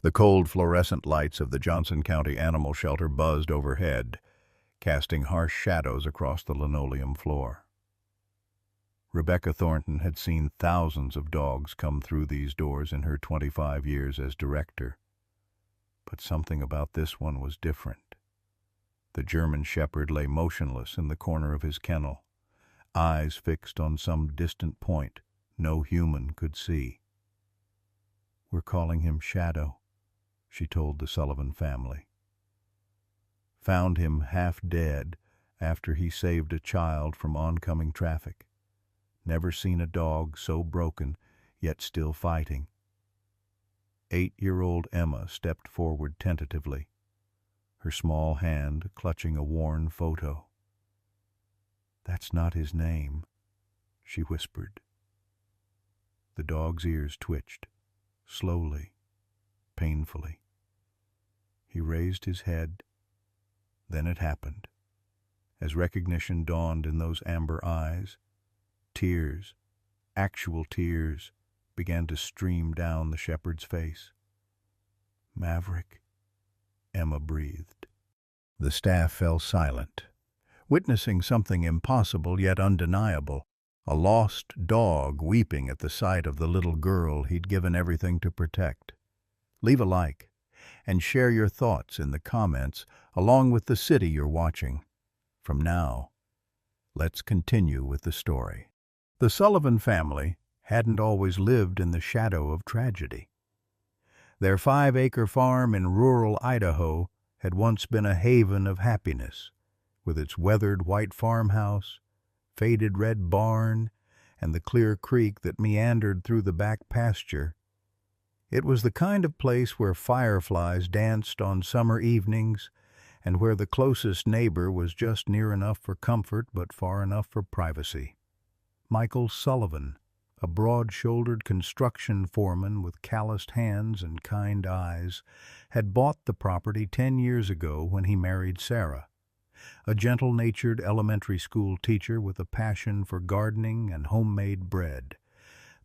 The cold fluorescent lights of the Johnson County Animal Shelter buzzed overhead, casting harsh shadows across the linoleum floor. Rebecca Thornton had seen thousands of dogs come through these doors in her 25 years as director. But something about this one was different. The German Shepherd lay motionless in the corner of his kennel, eyes fixed on some distant point no human could see. "We're calling him Shadow," she told the Sullivan family. "Found him half dead after he saved a child from oncoming traffic. Never seen a dog so broken, yet still fighting." 8-year-old Emma stepped forward tentatively, her small hand clutching a worn photo. "That's not his name," she whispered. The dog's ears twitched, slowly, painfully. He raised his head. Then it happened. As recognition dawned in those amber eyes, tears, actual tears, began to stream down the shepherd's face. "Maverick," Emma breathed. The staff fell silent, witnessing something impossible yet undeniable, a lost dog weeping at the sight of the little girl he'd given everything to protect. Leave a like and share your thoughts in the comments along with the city you're watching. From now, let's continue with the story. The Sullivan family hadn't always lived in the shadow of tragedy. Their 5-acre farm in rural Idaho had once been a haven of happiness, with its weathered white farmhouse, faded red barn, and the clear creek that meandered through the back pasture. It was the kind of place where fireflies danced on summer evenings and where the closest neighbor was just near enough for comfort but far enough for privacy. Michael Sullivan, a broad-shouldered construction foreman with calloused hands and kind eyes, had bought the property 10 years ago when he married Sarah, a gentle-natured elementary school teacher with a passion for gardening and homemade bread.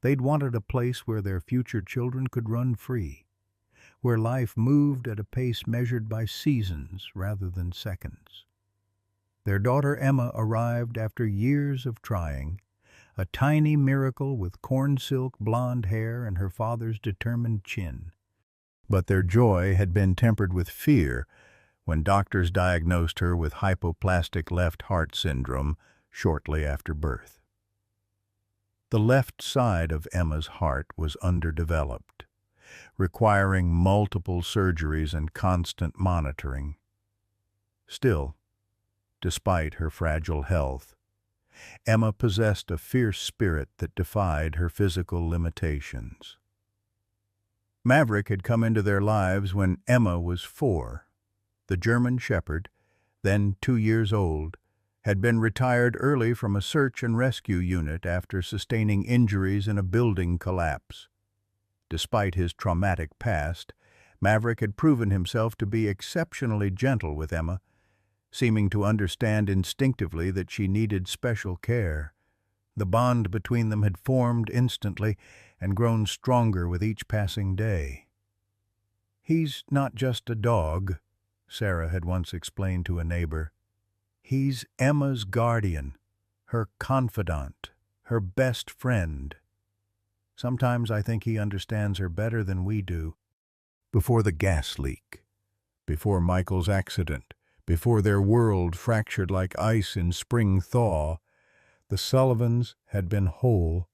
They'd wanted a place where their future children could run free, where life moved at a pace measured by seasons rather than seconds. Their daughter Emma arrived after years of trying, a tiny miracle with corn-silk blonde hair and her father's determined chin. But their joy had been tempered with fear when doctors diagnosed her with hypoplastic left heart syndrome shortly after birth. The left side of Emma's heart was underdeveloped, requiring multiple surgeries and constant monitoring. Still, despite her fragile health, Emma possessed a fierce spirit that defied her physical limitations. Maverick had come into their lives when Emma was 4. The German Shepherd, then 2 years old, had been retired early from a search and rescue unit after sustaining injuries in a building collapse. Despite his traumatic past, Maverick had proven himself to be exceptionally gentle with Emma, seeming to understand instinctively that she needed special care. The bond between them had formed instantly and grown stronger with each passing day. "He's not just a dog," Sarah had once explained to a neighbor. "He's Emma's guardian, her confidant, her best friend. Sometimes I think he understands her better than we do." Before the gas leak, before Michael's accident, before their world fractured like ice in spring thaw, the Sullivans had been whole.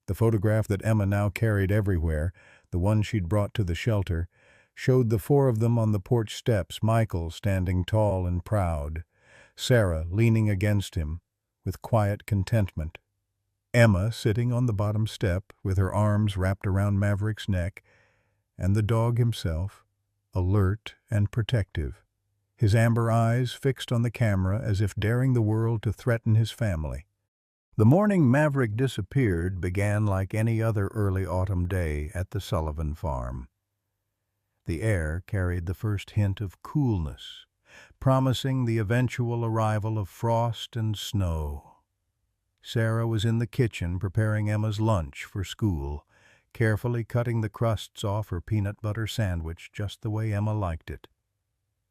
The photograph that Emma now carried everywhere, the one she'd brought to the shelter, showed the 4 of them on the porch steps, Michael standing tall and proud, Sarah leaning against him with quiet contentment, Emma sitting on the bottom step with her arms wrapped around Maverick's neck, and the dog himself, alert and protective, his amber eyes fixed on the camera as if daring the world to threaten his family. The morning Maverick disappeared began like any other early autumn day at the Sullivan farm. The air carried the first hint of coolness, promising the eventual arrival of frost and snow. Sarah was in the kitchen preparing Emma's lunch for school, carefully cutting the crusts off her peanut butter sandwich just the way Emma liked it.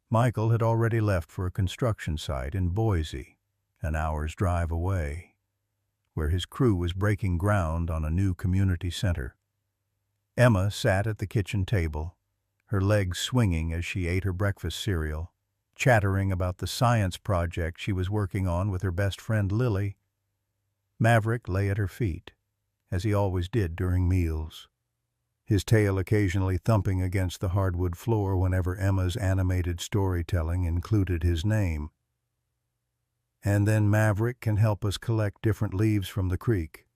Michael had already left for a construction site in Boise, an hour's drive away, where his crew was breaking ground on a new community center. Emma sat at the kitchen table, her legs swinging as she ate her breakfast cereal, chattering about the science project she was working on with her best friend Lily. Maverick lay at her feet, as he always did during meals, his tail occasionally thumping against the hardwood floor whenever Emma's animated storytelling included his name. "And then Maverick can help us collect different leaves from the creek.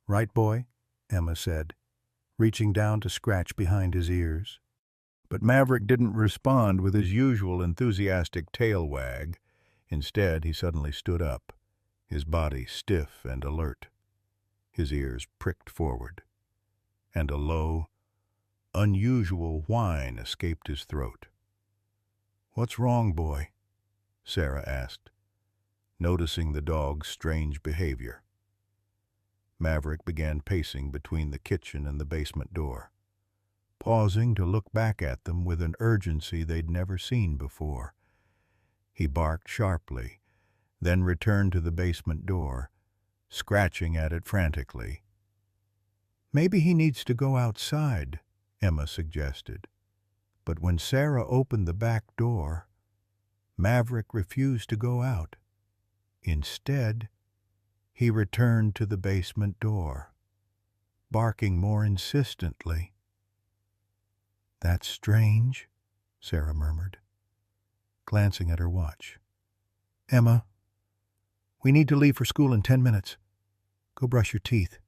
Right, boy?" Emma said, reaching down to scratch behind his ears. But Maverick didn't respond with his usual enthusiastic tail wag. Instead, he suddenly stood up, his body stiff and alert, his ears pricked forward, and a low, unusual whine escaped his throat. "What's wrong, boy?" Sarah asked, noticing the dog's strange behavior. Maverick began pacing between the kitchen and the basement door, pausing to look back at them with an urgency they'd never seen before. He barked sharply, then returned to the basement door, scratching at it frantically. "Maybe he needs to go outside," Emma suggested. But when Sarah opened the back door, Maverick refused to go out. Instead, he returned to the basement door, barking more insistently. "That's strange," Sarah murmured, glancing at her watch. "Emma, we need to leave for school in 10 minutes. Go brush your teeth,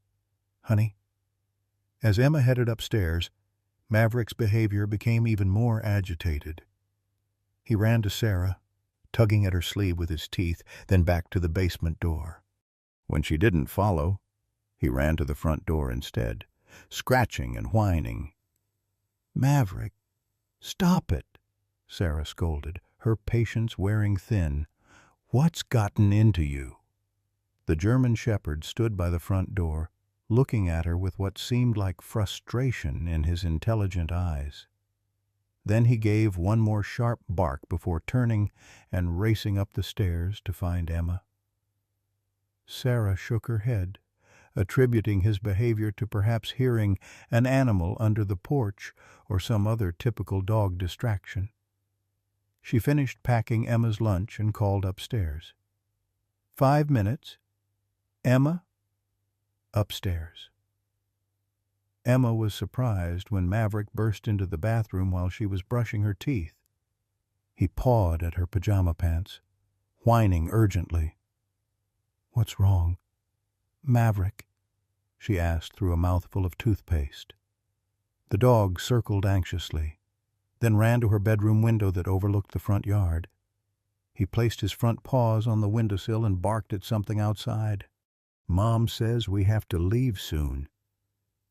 honey." As Emma headed upstairs, Maverick's behavior became even more agitated. He ran to Sarah, tugging at her sleeve with his teeth, then back to the basement door. When she didn't follow, he ran to the front door instead, scratching and whining. "Maverick, stop it," Sarah scolded, her patience wearing thin. "What's gotten into you?" The German shepherd stood by the front door, looking at her with what seemed like frustration in his intelligent eyes. Then he gave one more sharp bark before turning and racing up the stairs to find Emma. Sarah shook her head, attributing his behavior to perhaps hearing an animal under the porch or some other typical dog distraction. She finished packing Emma's lunch and called upstairs. 5 minutes. Emma? Upstairs. Emma was surprised when Maverick burst into the bathroom while she was brushing her teeth. He pawed at her pajama pants, whining urgently. "What's wrong?" "Maverick," she asked through a mouthful of toothpaste. The dog circled anxiously, then ran to her bedroom window that overlooked the front yard. He placed his front paws on the windowsill and barked at something outside. "Mom says we have to leave soon,"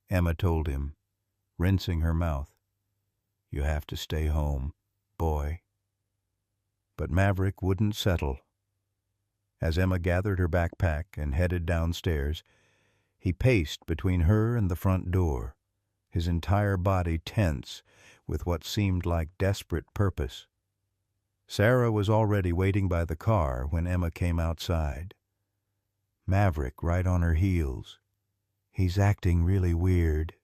Emma told him, rinsing her mouth. "You have to stay home, boy." But Maverick wouldn't settle. As Emma gathered her backpack and headed downstairs, he paced between her and the front door, his entire body tense with what seemed like desperate purpose. Sarah was already waiting by the car when Emma came outside. Maverick right on her heels. "He's acting really weird."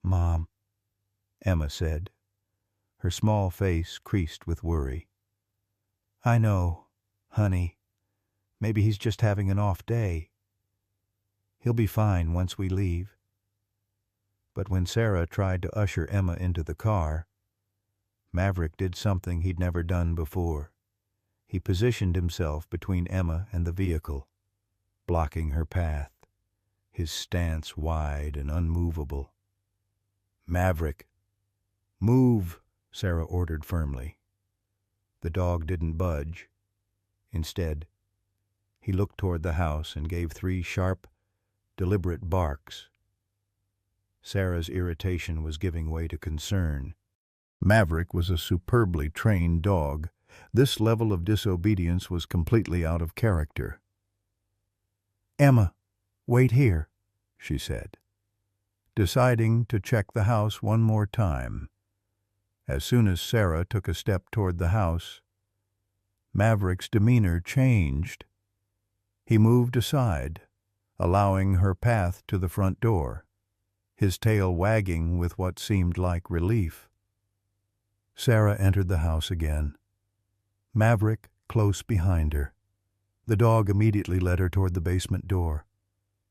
"Mom," Emma said, her small face creased with worry. "I know, honey. Maybe he's just having an off day. He'll be fine once we leave." But when Sarah tried to usher Emma into the car, Maverick did something he'd never done before. He positioned himself between Emma and the vehicle, blocking her path, his stance wide and unmovable. "Maverick, move," Sarah ordered firmly. The dog didn't budge. Instead, he looked toward the house and gave 3 sharp, deliberate barks. Sarah's irritation was giving way to concern. Maverick was a superbly trained dog. This level of disobedience was completely out of character. "Emma, wait here," she said. deciding to check the house one more time. As soon as Sarah took a step toward the house, Maverick's demeanor changed. He moved aside, allowing her path to the front door, his tail wagging with what seemed like relief. Sarah entered the house again, Maverick close behind her. The dog immediately led her toward the basement door,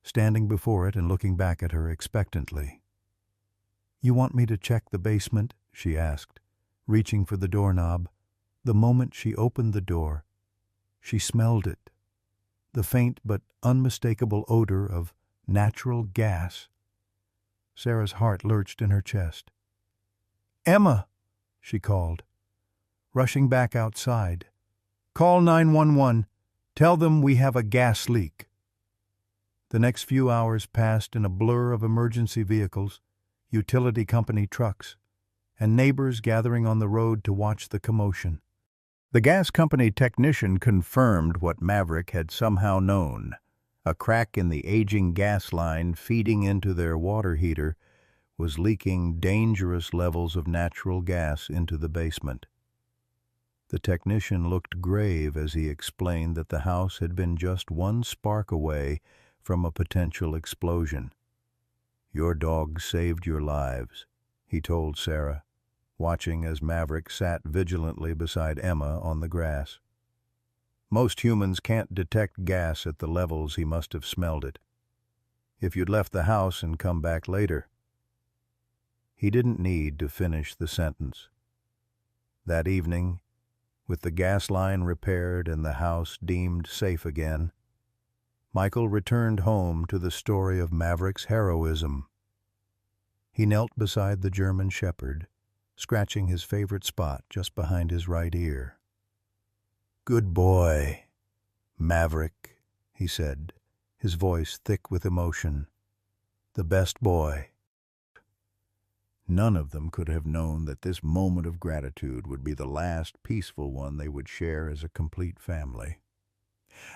standing before it and looking back at her expectantly. "You want me to check the basement?" she asked, reaching for the doorknob. The moment she opened the door, she smelled it, the faint but unmistakable odor of natural gas. Sarah's heart lurched in her chest. "Emma!" she called, rushing back outside. "Call 911. Tell them we have a gas leak." The next few hours passed in a blur of emergency vehicles, utility company trucks, and neighbors gathering on the road to watch the commotion. The gas company technician confirmed what Maverick had somehow known. A crack in the aging gas line feeding into their water heater was leaking dangerous levels of natural gas into the basement. The technician looked grave as he explained that the house had been just one spark away from a potential explosion. "Your dog saved your lives," he told Sarah, watching as Maverick sat vigilantly beside Emma on the grass. "Most humans can't detect gas at the levels he must have smelled it. If you'd left the house and come back later—" He didn't need to finish the sentence. That evening, with the gas line repaired and the house deemed safe again, Michael returned home to the story of Maverick's heroism. He knelt beside the German shepherd, scratching his favorite spot just behind his right ear. "Good boy, Maverick," he said, his voice thick with emotion. "The best boy." None of them could have known that this moment of gratitude would be the last peaceful one they would share as a complete family.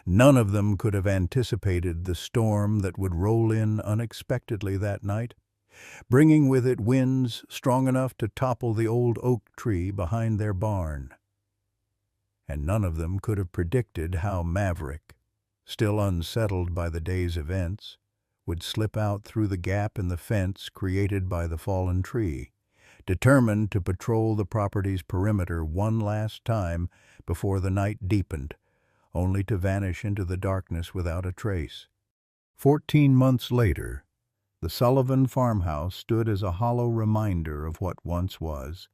None of them could have anticipated the storm that would roll in unexpectedly that night, bringing with it winds strong enough to topple the old oak tree behind their barn. And none of them could have predicted how Maverick, still unsettled by the day's events, would slip out through the gap in the fence created by the fallen tree, determined to patrol the property's perimeter one last time before the night deepened, only to vanish into the darkness without a trace. 14 months later, the Sullivan farmhouse stood as a hollow reminder of what once was.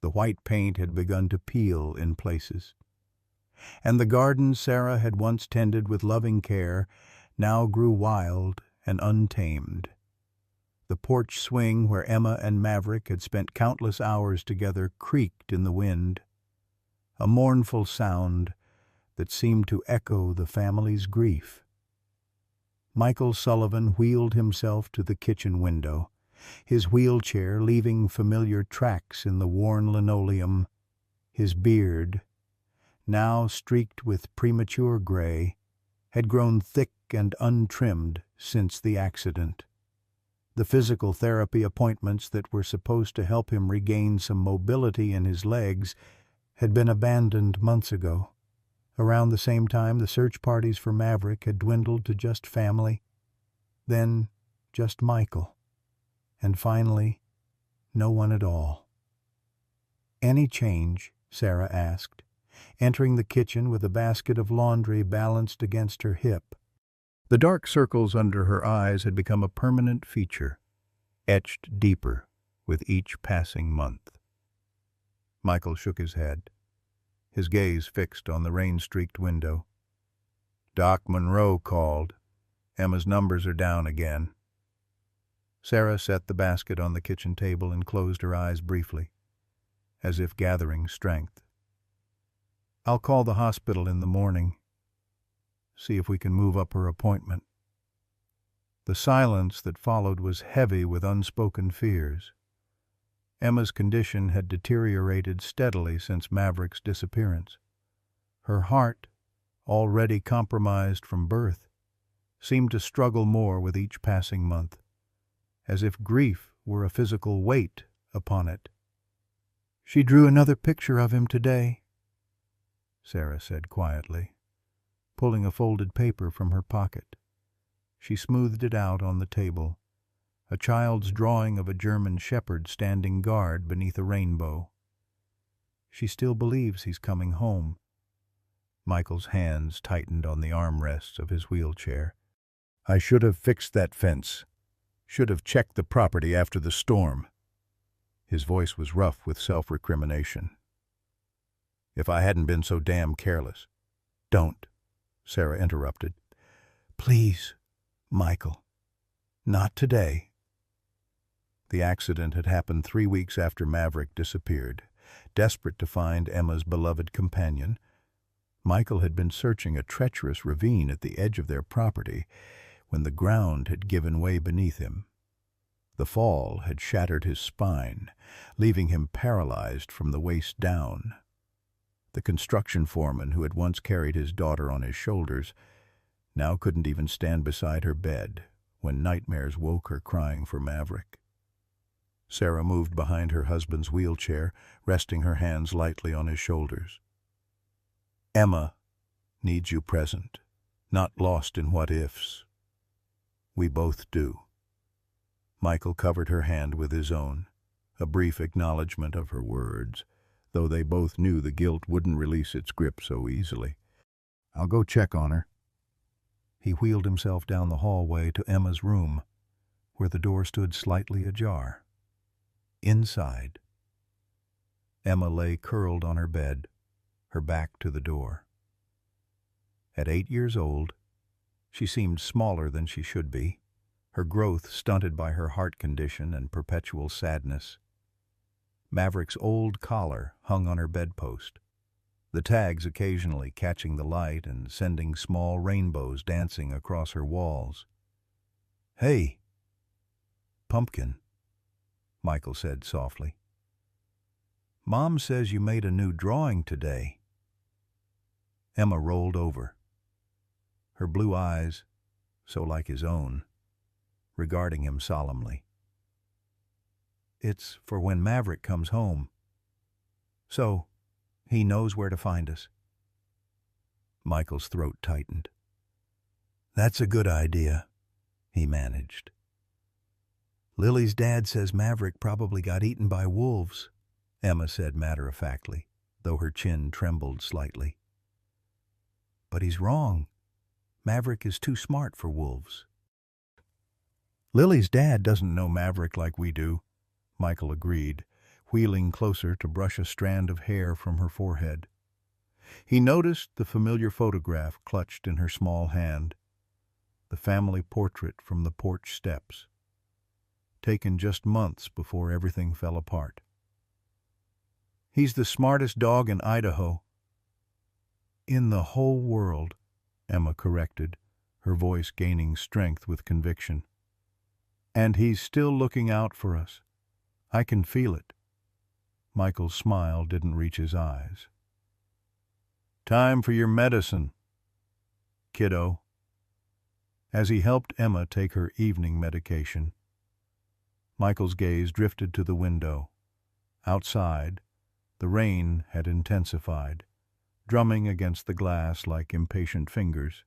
The white paint had begun to peel in places, and the garden Sarah had once tended with loving care now grew wild and untamed. The porch swing where Emma and Maverick had spent countless hours together creaked in the wind, a mournful sound that seemed to echo the family's grief. Michael Sullivan wheeled himself to the kitchen window, his wheelchair leaving familiar tracks in the worn linoleum. His beard, now streaked with premature gray, had grown thick and untrimmed since the accident. The physical therapy appointments that were supposed to help him regain some mobility in his legs had been abandoned months ago. Around the same time, the search parties for Maverick had dwindled to just family, then just Michael, and finally, no one at all. "Any change?" Sarah asked, entering the kitchen with a basket of laundry balanced against her hip. The dark circles under her eyes had become a permanent feature, etched deeper with each passing month. Michael shook his head, his gaze fixed on the rain-streaked window. "Doc Monroe called. Emma's numbers are down again." Sarah set the basket on the kitchen table and closed her eyes briefly, as if gathering strength. "I'll call the hospital in the morning, see if we can move up her appointment." The silence that followed was heavy with unspoken fears. Emma's condition had deteriorated steadily since Maverick's disappearance. Her heart, already compromised from birth, seemed to struggle more with each passing month, as if grief were a physical weight upon it. "She drew another picture of him today," Sarah said quietly, pulling a folded paper from her pocket. She smoothed it out on the table, a child's drawing of a German shepherd standing guard beneath a rainbow. "She still believes he's coming home." Michael's hands tightened on the armrests of his wheelchair. "I should have fixed that fence. Should have checked the property after the storm." His voice was rough with self-recrimination. "If I hadn't been so damn careless." "Don't," Sarah interrupted. "Please, Michael. Not today." The accident had happened 3 weeks after Maverick disappeared. Desperate to find Emma's beloved companion, Michael had been searching a treacherous ravine at the edge of their property when the ground had given way beneath him. The fall had shattered his spine, leaving him paralyzed from the waist down. The construction foreman who had once carried his daughter on his shoulders now couldn't even stand beside her bed when nightmares woke her crying for Maverick. Sarah moved behind her husband's wheelchair, resting her hands lightly on his shoulders. "Emma needs you present, not lost in what-ifs. We both do." Michael covered her hand with his own, a brief acknowledgement of her words, though they both knew the guilt wouldn't release its grip so easily. "I'll go check on her." He wheeled himself down the hallway to Emma's room, where the door stood slightly ajar. Inside, Emma lay curled on her bed, her back to the door. At 8 years old, she seemed smaller than she should be, her growth stunted by her heart condition and perpetual sadness. Maverick's old collar hung on her bedpost, the tags occasionally catching the light and sending small rainbows dancing across her walls. "Hey, Pumpkin," Michael said softly. "Mom says you made a new drawing today." Emma rolled over, her blue eyes, so like his own, regarding him solemnly. "It's for when Maverick comes home, so he knows where to find us." Michael's throat tightened. "That's a good idea," he managed. "Lily's dad says Maverick probably got eaten by wolves," Emma said matter-of-factly, though her chin trembled slightly. "But he's wrong. Maverick is too smart for wolves." "Lily's dad doesn't know Maverick like we do," Michael agreed, wheeling closer to brush a strand of hair from her forehead. He noticed the familiar photograph clutched in her small hand, the family portrait from the porch steps, taken just months before everything fell apart. "He's the smartest dog in Idaho." "In the whole world," Emma corrected, her voice gaining strength with conviction. "And he's still looking out for us. I can feel it." Michael's smile didn't reach his eyes. "Time for your medicine, kiddo." As he helped Emma take her evening medication, Michael's gaze drifted to the window. Outside, the rain had intensified, drumming against the glass like impatient fingers.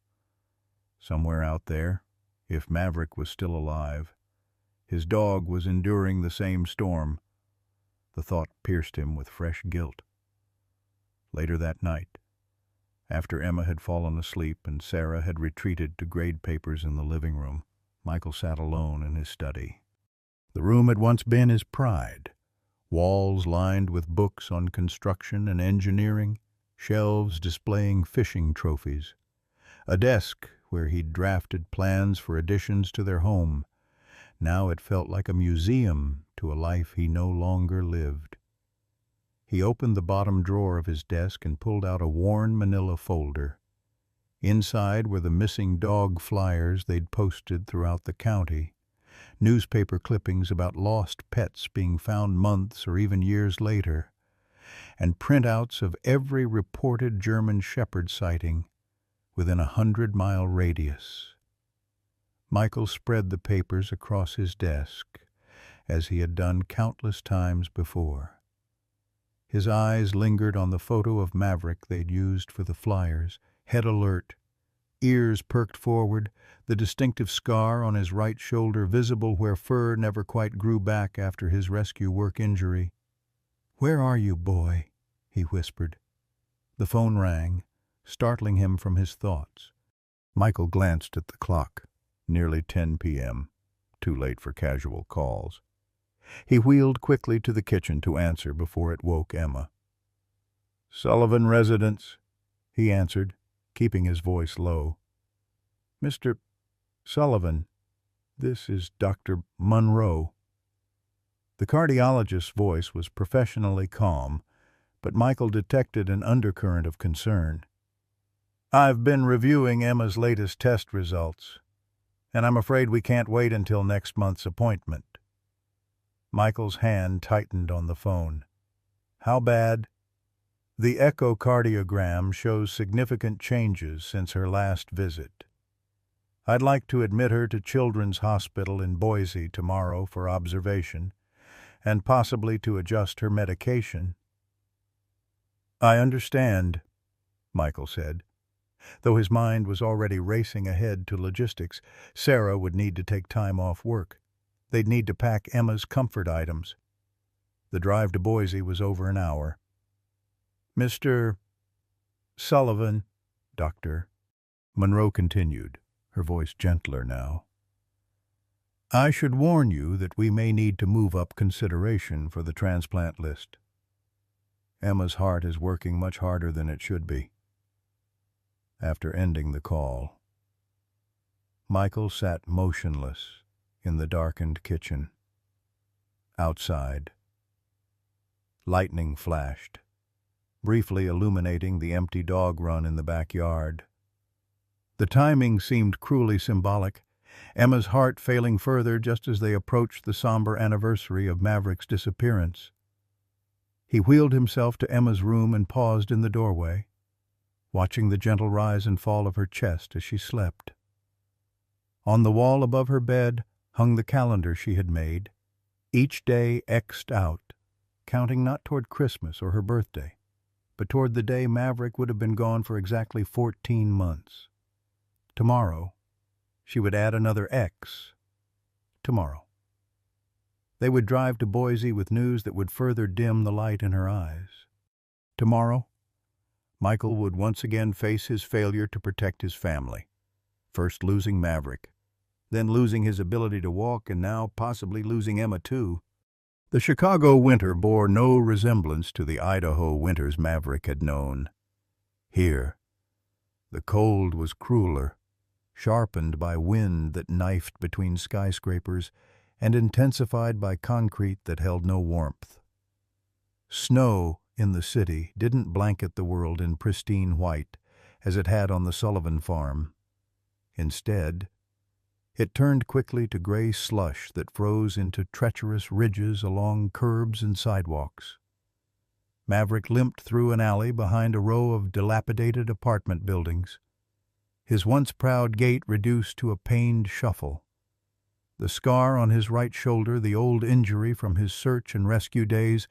Somewhere out there, if Maverick was still alive, his dog was enduring the same storm. The thought pierced him with fresh guilt. Later that night, after Emma had fallen asleep and Sarah had retreated to grade papers in the living room, Michael sat alone in his study. The room had once been his pride, walls lined with books on construction and engineering, shelves displaying fishing trophies, a desk where he'd drafted plans for additions to their home. Now it felt like a museum to a life he no longer lived. He opened the bottom drawer of his desk and pulled out a worn manila folder. Inside were the missing dog flyers they'd posted throughout the county, newspaper clippings about lost pets being found months or even years later, and printouts of every reported German shepherd sighting within a 100-mile radius. Michael spread the papers across his desk, as he had done countless times before. His eyes lingered on the photo of Maverick they'd used for the flyers, head alert, ears perked forward, the distinctive scar on his right shoulder visible where fur never quite grew back after his rescue work injury. "Where are you, boy?" he whispered. The phone rang, startling him from his thoughts. Michael glanced at the clock. Nearly 10 p.m. Too late for casual calls. He wheeled quickly to the kitchen to answer before it woke Emma. "Sullivan residence," he answered, keeping his voice low. "Mr. Sullivan, this is Dr. Monroe." The cardiologist's voice was professionally calm, but Michael detected an undercurrent of concern. "I've been reviewing Emma's latest test results, and I'm afraid we can't wait until next month's appointment." Michael's hand tightened on the phone. "How bad?" "The echocardiogram shows significant changes since her last visit. I'd like to admit her to Children's Hospital in Boise tomorrow for observation, and possibly to adjust her medication." "I understand," Michael said. Though his mind was already racing ahead to logistics, Sarah would need to take time off work. They'd need to pack Emma's comfort items. The drive to Boise was over an hour. "Mr. Sullivan, Doctor," Monroe continued, her voice gentler now. "I should warn you that we may need to move up consideration for the transplant list. Emma's heart is working much harder than it should be." After ending the call, Michael sat motionless in the darkened kitchen. Outside, lightning flashed, briefly illuminating the empty dog run in the backyard. The timing seemed cruelly symbolic, Emma's heart failing further just as they approached the somber anniversary of Maverick's disappearance. He wheeled himself to Emma's room and paused in the doorway, watching the gentle rise and fall of her chest as she slept. On the wall above her bed hung the calendar she had made, each day X'd out, counting not toward Christmas or her birthday, but toward the day Maverick would have been gone for exactly 14 months. Tomorrow, she would add another X. Tomorrow. They would drive to Boise with news that would further dim the light in her eyes. Tomorrow, Michael would once again face his failure to protect his family. First losing Maverick, then losing his ability to walk, and now possibly losing Emma too. The Chicago winter bore no resemblance to the Idaho winters Maverick had known. Here, the cold was crueler, sharpened by wind that knifed between skyscrapers and intensified by concrete that held no warmth. Snow in the city didn't blanket the world in pristine white as it had on the Sullivan farm. Instead, it turned quickly to gray slush that froze into treacherous ridges along curbs and sidewalks. Maverick limped through an alley behind a row of dilapidated apartment buildings, his once proud gait reduced to a pained shuffle. The scar on his right shoulder, the old injury from his search and rescue days,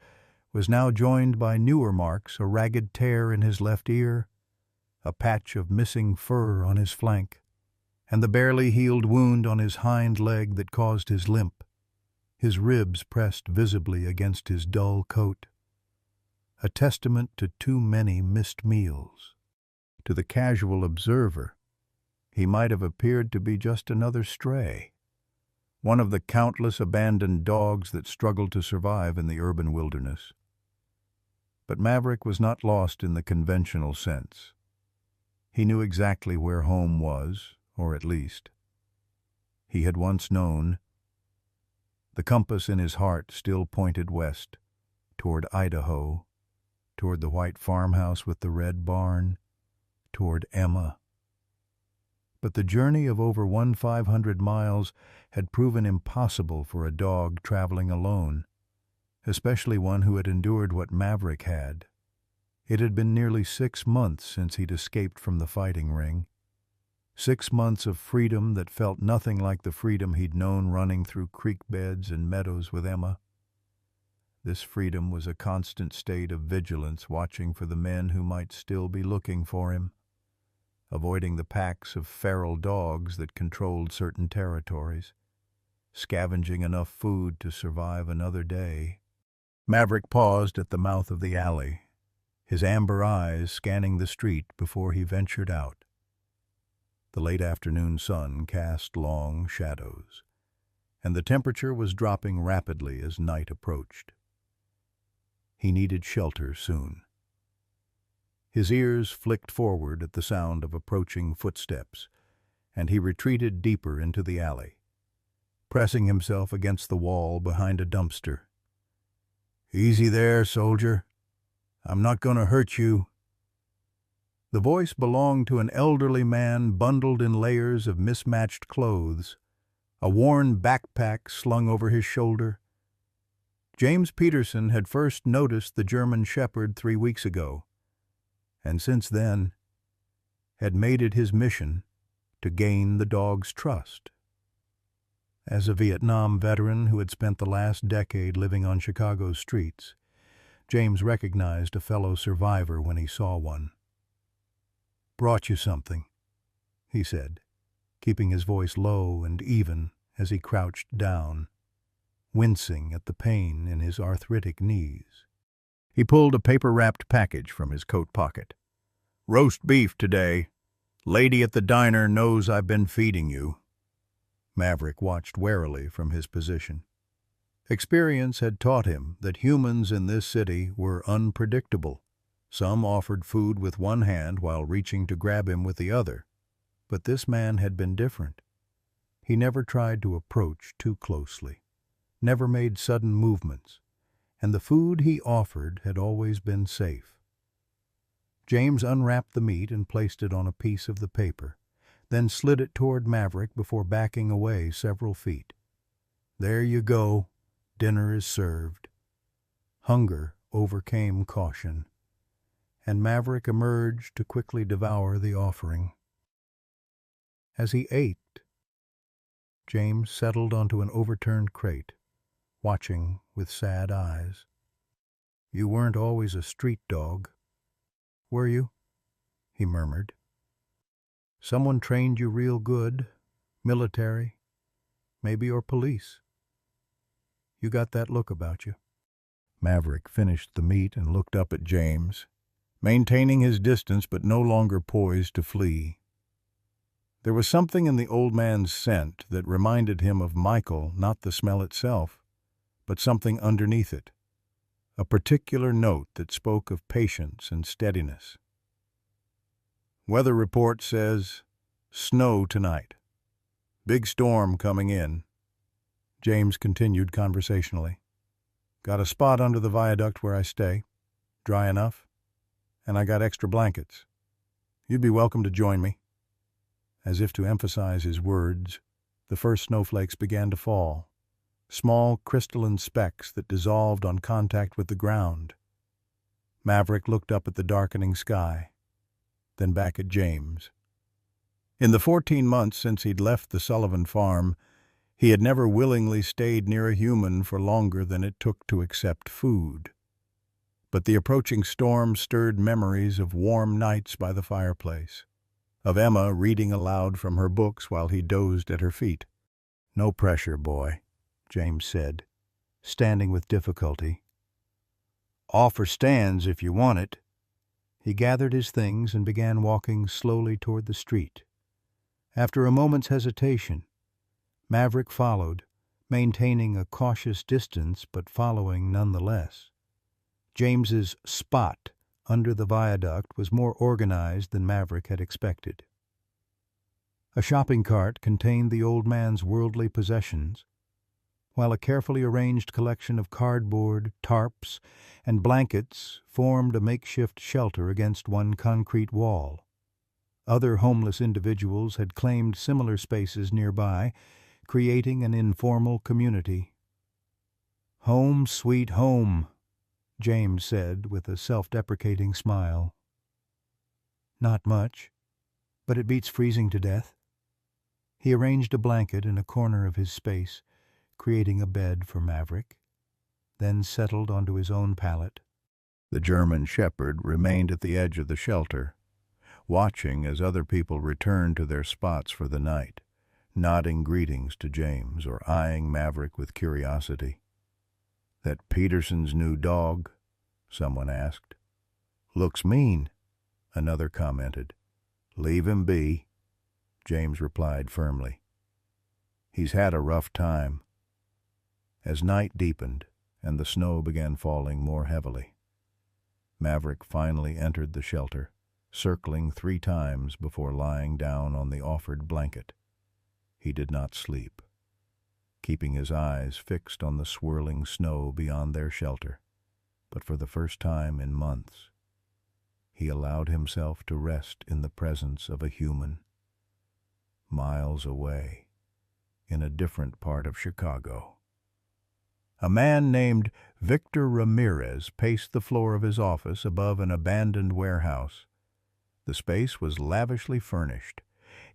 was now joined by newer marks, a ragged tear in his left ear, a patch of missing fur on his flank, and the barely healed wound on his hind leg that caused his limp, his ribs pressed visibly against his dull coat. A testament to too many missed meals. To the casual observer, he might have appeared to be just another stray, one of the countless abandoned dogs that struggled to survive in the urban wilderness. But Maverick was not lost in the conventional sense. He knew exactly where home was, or at least he had once known. The compass in his heart still pointed west, toward Idaho, toward the white farmhouse with the red barn, toward Emma. But the journey of over 1,500 miles had proven impossible for a dog traveling alone, especially one who had endured what Maverick had. It had been nearly 6 months since he'd escaped from the fighting ring. 6 months of freedom that felt nothing like the freedom he'd known running through creek beds and meadows with Emma. This freedom was a constant state of vigilance, watching for the men who might still be looking for him, avoiding the packs of feral dogs that controlled certain territories, scavenging enough food to survive another day. Maverick paused at the mouth of the alley, his amber eyes scanning the street before he ventured out. The late afternoon sun cast long shadows, and the temperature was dropping rapidly as night approached. He needed shelter soon. His ears flicked forward at the sound of approaching footsteps, and he retreated deeper into the alley, pressing himself against the wall behind a dumpster. "Easy there, soldier. I'm not going to hurt you." The voice belonged to an elderly man bundled in layers of mismatched clothes, a worn backpack slung over his shoulder. James Peterson had first noticed the German Shepherd 3 weeks ago, and since then had made it his mission to gain the dog's trust. As a Vietnam veteran who had spent the last decade living on Chicago's streets, James recognized a fellow survivor when he saw one. "Brought you something," he said, keeping his voice low and even as he crouched down, wincing at the pain in his arthritic knees. He pulled a paper-wrapped package from his coat pocket. "Roast beef today. Lady at the diner knows I've been feeding you." Maverick watched warily from his position. Experience had taught him that humans in this city were unpredictable. Some offered food with one hand while reaching to grab him with the other. But this man had been different. He never tried to approach too closely, never made sudden movements, and the food he offered had always been safe. James unwrapped the meat and placed it on a piece of the paper, then slid it toward Maverick before backing away several feet. "There you go. Dinner is served." Hunger overcame caution, and Maverick emerged to quickly devour the offering. As he ate, James settled onto an overturned crate, watching with sad eyes. "You weren't always a street dog, were you?" he murmured. "Someone trained you real good, military, maybe or police. You got that look about you." Maverick finished the meat and looked up at James, maintaining his distance but no longer poised to flee. There was something in the old man's scent that reminded him of Michael, not the smell itself, but something underneath it, a particular note that spoke of patience and steadiness. "Weather report says snow tonight. Big storm coming in," James continued conversationally. "Got a spot under the viaduct where I stay, dry enough, and I got extra blankets. You'd be welcome to join me." As if to emphasize his words, the first snowflakes began to fall, small crystalline specks that dissolved on contact with the ground. Maverick looked up at the darkening sky, then back at James. In the 14 months since he'd left the Sullivan farm, he had never willingly stayed near a human for longer than it took to accept food. But the approaching storm stirred memories of warm nights by the fireplace, of Emma reading aloud from her books while he dozed at her feet. "No pressure, boy," James said, standing with difficulty. "Offer stands if you want it." He gathered his things and began walking slowly toward the street. After a moment's hesitation, Maverick followed, maintaining a cautious distance but following nonetheless. James's spot under the viaduct was more organized than Maverick had expected. A shopping cart contained the old man's worldly possessions, while a carefully arranged collection of cardboard, tarps, and blankets formed a makeshift shelter against one concrete wall. Other homeless individuals had claimed similar spaces nearby, creating an informal community. "Home, sweet home," James said with a self-deprecating smile. "Not much," but it beats freezing to death. He arranged a blanket in a corner of his space, creating a bed for Maverick, then settled onto his own pallet. The German shepherd remained at the edge of the shelter, watching as other people returned to their spots for the night, nodding greetings to James or eyeing Maverick with curiosity. "That Peterson's new dog?" someone asked. "Looks mean," another commented. "Leave him be," James replied firmly. "He's had a rough time." As night deepened and the snow began falling more heavily, Maverick finally entered the shelter, circling 3 times before lying down on the offered blanket. He did not sleep, keeping his eyes fixed on the swirling snow beyond their shelter, but for the first time in months, he allowed himself to rest in the presence of a human, miles away, in a different part of Chicago. A man named Victor Ramirez paced the floor of his office above an abandoned warehouse. The space was lavishly furnished,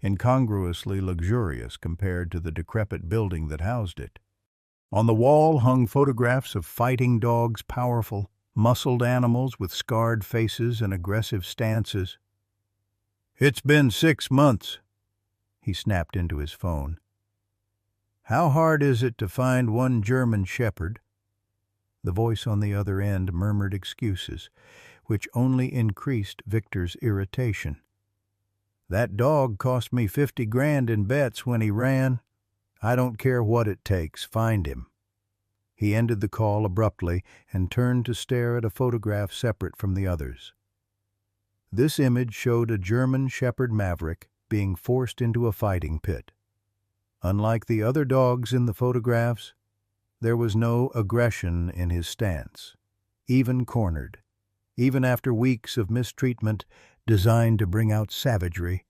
incongruously luxurious compared to the decrepit building that housed it. On the wall hung photographs of fighting dogs, powerful, muscled animals with scarred faces and aggressive stances. "It's been 6 months," he snapped into his phone. "How hard is it to find one German shepherd?" The voice on the other end murmured excuses, which only increased Victor's irritation. "That dog cost me 50 grand in bets when he ran. I don't care what it takes, find him." He ended the call abruptly and turned to stare at a photograph separate from the others. This image showed a German shepherd Maverick being forced into a fighting pit. Unlike the other dogs in the photographs, there was no aggression in his stance, even cornered. Even after weeks of mistreatment designed to bring out savagery,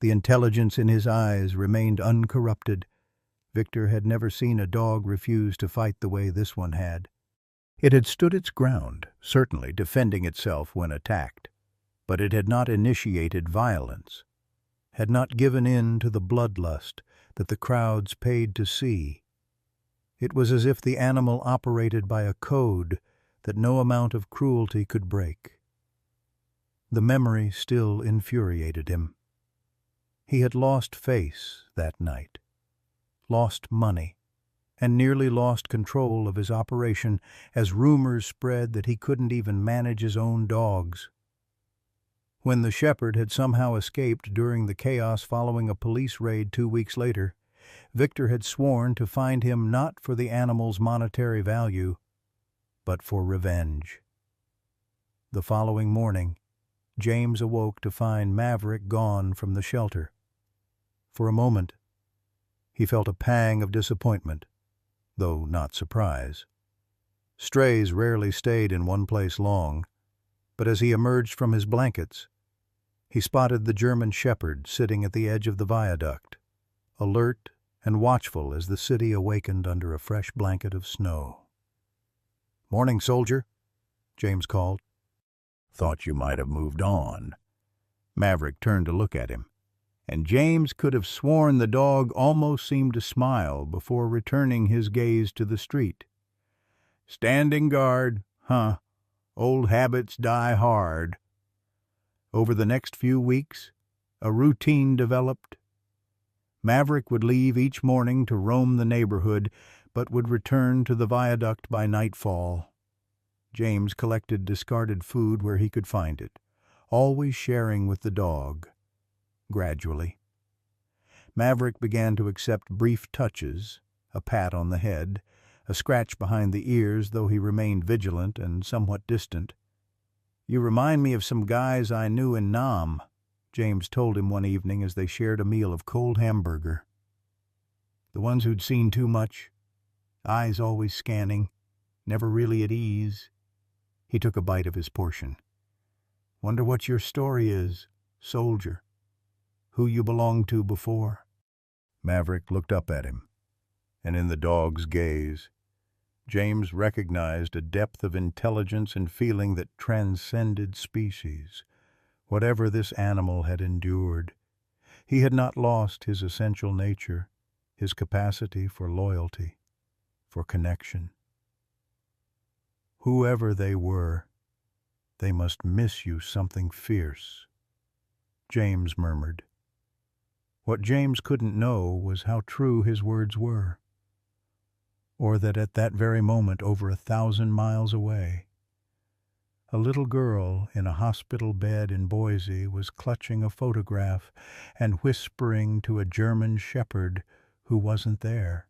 the intelligence in his eyes remained uncorrupted. Victor had never seen a dog refuse to fight the way this one had. It had stood its ground, certainly defending itself when attacked, but it had not initiated violence, had not given in to the bloodlust that the crowds paid to see. It was as if the animal operated by a code that no amount of cruelty could break. The memory still infuriated him. He had lost face that night, lost money, and nearly lost control of his operation as rumors spread that he couldn't even manage his own dogs. When the shepherd had somehow escaped during the chaos following a police raid 2 weeks later, Victor had sworn to find him not for the animal's monetary value, but for revenge. The following morning, James awoke to find Maverick gone from the shelter. For a moment, he felt a pang of disappointment, though not surprise. Strays rarely stayed in one place long, but as he emerged from his blankets, he spotted the German shepherd sitting at the edge of the viaduct, alert and watchful as the city awakened under a fresh blanket of snow. "Morning, soldier," James called. "Thought you might have moved on." Maverick turned to look at him, and James could have sworn the dog almost seemed to smile before returning his gaze to the street. "Standing guard, huh? Old habits die hard." Over the next few weeks, a routine developed. Maverick would leave each morning to roam the neighborhood, but would return to the viaduct by nightfall. James collected discarded food where he could find it, always sharing with the dog. Gradually, Maverick began to accept brief touches, a pat on the head, a scratch behind the ears, though he remained vigilant and somewhat distant. "You remind me of some guys I knew in Nam," James told him one evening as they shared a meal of cold hamburger. "The ones who'd seen too much, eyes always scanning, never really at ease." He took a bite of his portion. "Wonder what your story is, soldier. Who you belonged to before." Maverick looked up at him, and in the dog's gaze, James recognized a depth of intelligence and feeling that transcended species. Whatever this animal had endured, He had not lost his essential nature, his capacity for loyalty, for connection. Whoever they were, they must miss you something fierce, James murmured. What James couldn't know was how true his words were, or that at that very moment, over 1,000 miles away, a little girl in a hospital bed in Boise was clutching a photograph and whispering to a German shepherd who wasn't there.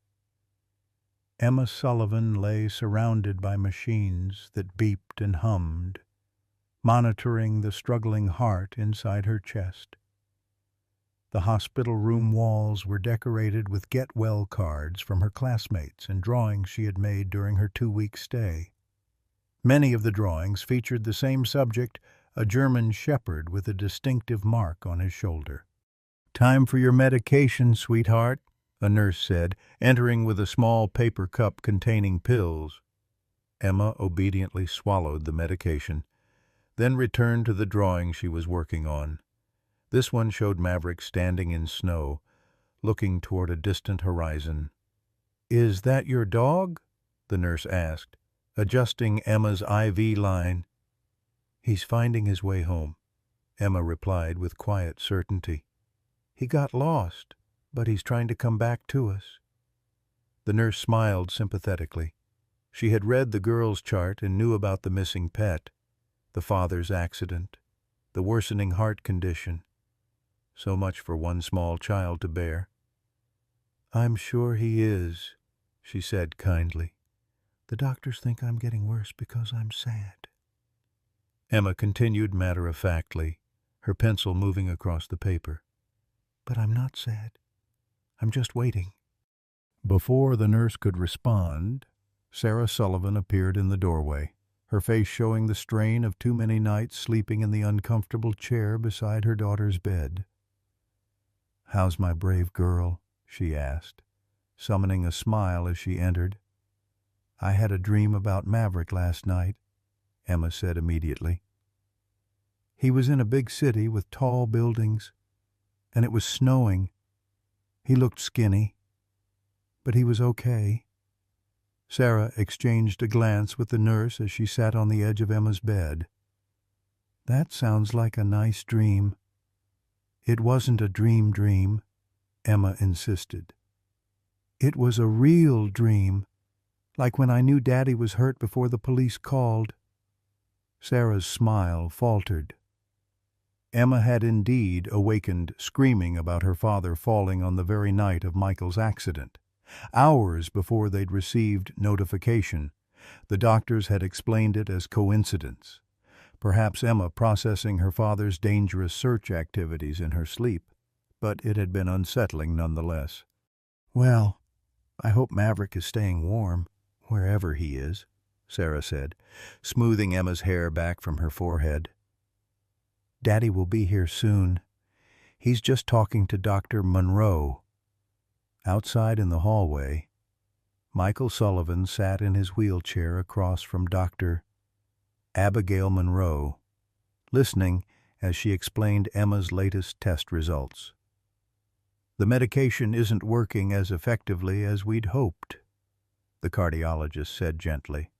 Emma Sullivan lay surrounded by machines that beeped and hummed, monitoring the struggling heart inside her chest. The hospital room walls were decorated with get well cards from her classmates and drawings she had made during her 2-week stay. Many of the drawings featured the same subject, a German shepherd with a distinctive mark on his shoulder. "Time for your medication, sweetheart," a nurse said, entering with a small paper cup containing pills. Emma obediently swallowed the medication, then returned to the drawing she was working on. This one showed Maverick standing in snow, looking toward a distant horizon. "Is that your dog?" the nurse asked, adjusting Emma's IV line. "He's finding his way home," Emma replied with quiet certainty. "He got lost, but he's trying to come back to us." The nurse smiled sympathetically. She had read the girl's chart and knew about the missing pet, the father's accident, the worsening heart condition. So much for one small child to bear. "I'm sure he is," she said kindly. "The doctors think I'm getting worse because I'm sad." Emma continued matter-of-factly, her pencil moving across the paper. "But I'm not sad. I'm just waiting." Before the nurse could respond, Sarah Sullivan appeared in the doorway, her face showing the strain of too many nights sleeping in the uncomfortable chair beside her daughter's bed. "How's my brave girl?" she asked, summoning a smile as she entered. "I had a dream about Maverick last night," Emma said immediately. "He was in a big city with tall buildings, and it was snowing. He looked skinny, but he was okay." Sarah exchanged a glance with the nurse as she sat on the edge of Emma's bed. "That sounds like a nice dream." "It wasn't a dream," Emma insisted. "It was a real dream, like when I knew Daddy was hurt before the police called." Sarah's smile faltered. Emma had indeed awakened screaming about her father falling on the very night of Michael's accident. Hours before they'd received notification, the doctors had explained it as coincidence. Perhaps Emma processing her father's dangerous search activities in her sleep, but it had been unsettling nonetheless. "Well, I hope Maverick is staying warm, wherever he is," Sarah said, smoothing Emma's hair back from her forehead. "Daddy will be here soon. He's just talking to Dr. Monroe." Outside in the hallway, Michael Sullivan sat in his wheelchair across from Dr. Abigail Monroe, listening as she explained Emma's latest test results. "The medication isn't working as effectively as we'd hoped," the cardiologist said gently.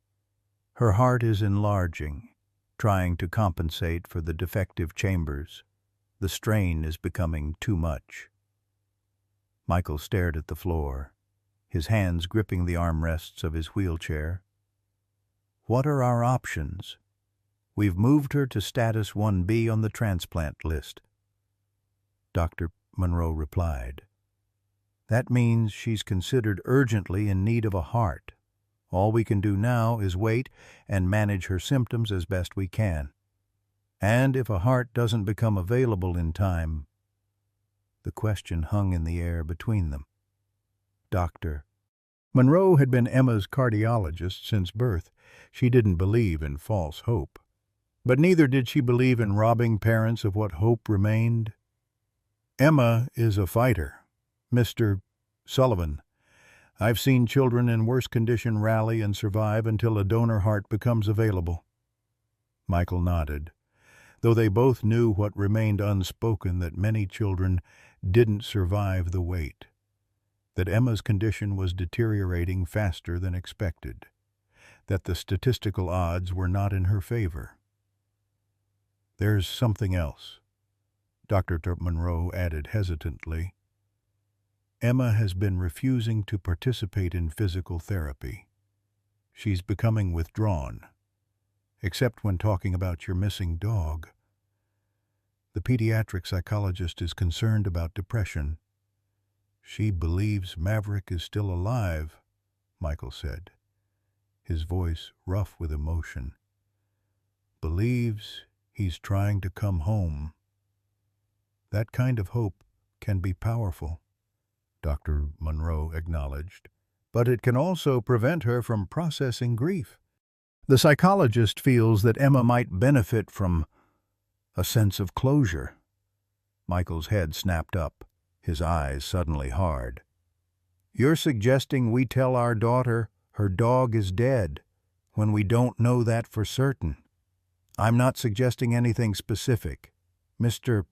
"Her heart is enlarging, trying to compensate for the defective chambers. The strain is becoming too much." Michael stared at the floor, his hands gripping the armrests of his wheelchair. "What are our options?" "We've moved her to status 1B on the transplant list," Dr. Monroe replied. "That means she's considered urgently in need of a heart. All we can do now is wait and manage her symptoms as best we can. And if a heart doesn't become available in time—" The question hung in the air between them. Dr. Monroe had been Emma's cardiologist since birth. She didn't believe in false hope. But neither did she believe in robbing parents of what hope remained. "Emma is a fighter, Mr. Sullivan. I've seen children in worse condition rally and survive until a donor heart becomes available." Michael nodded, though they both knew what remained unspoken, that many children didn't survive the wait, that Emma's condition was deteriorating faster than expected, that the statistical odds were not in her favor. "There's something else," Dr. Monroe added hesitantly. "Emma has been refusing to participate in physical therapy. She's becoming withdrawn, except when talking about your missing dog. The pediatric psychologist is concerned about depression. She believes Maverick is still alive," Michael said, his voice rough with emotion. "Believes he's trying to come home. That kind of hope can be powerful," Dr. Monroe acknowledged, "but it can also prevent her from processing grief. The psychologist feels that Emma might benefit from a sense of closure." Michael's head snapped up, his eyes suddenly hard. "You're suggesting we tell our daughter her dog is dead when we don't know that for certain?" "I'm not suggesting anything specific, Mr.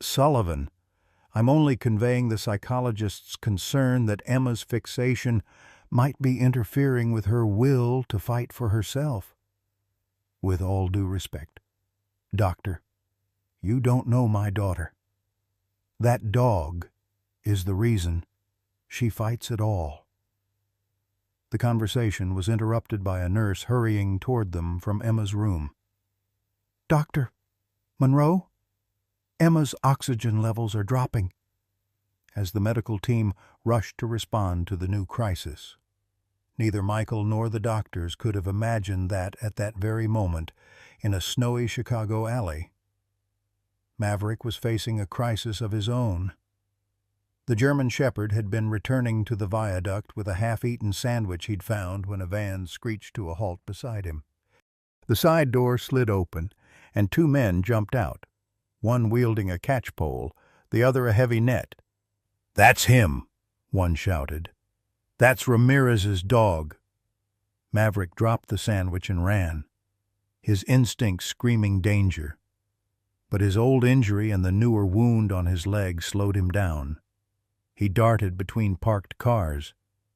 Sullivan. I'm only conveying the psychologist's concern that Emma's fixation might be interfering with her will to fight for herself. With all due respect, Doctor, you don't know my daughter. That dog is the reason she fights at all." The conversation was interrupted by a nurse hurrying toward them from Emma's room. "Dr. Monroe, Emma's oxygen levels are dropping," as the medical team rushed to respond to the new crisis. Neither Michael nor the doctors could have imagined that at that very moment, in a snowy Chicago alley, Maverick was facing a crisis of his own. The German Shepherd had been returning to the viaduct with a half-eaten sandwich he'd found when a van screeched to a halt beside him. The side door slid open, and two men jumped out, one wielding a catch-pole, the other a heavy net. "That's him," one shouted. "That's Ramirez's dog." Maverick dropped the sandwich and ran, his instincts screaming danger. But his old injury and the newer wound on his leg slowed him down. He darted between parked cars,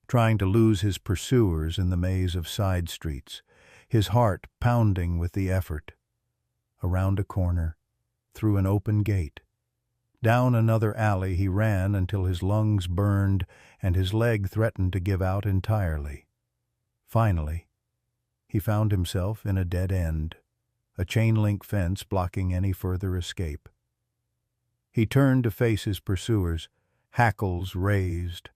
trying to lose his pursuers in the maze of side streets, his heart pounding with the effort. Around a corner, through an open gate. Down another alley he ran until his lungs burned and his leg threatened to give out entirely. Finally, he found himself in a dead end, a chain-link fence blocking any further escape. He turned to face his pursuers, hackles raised,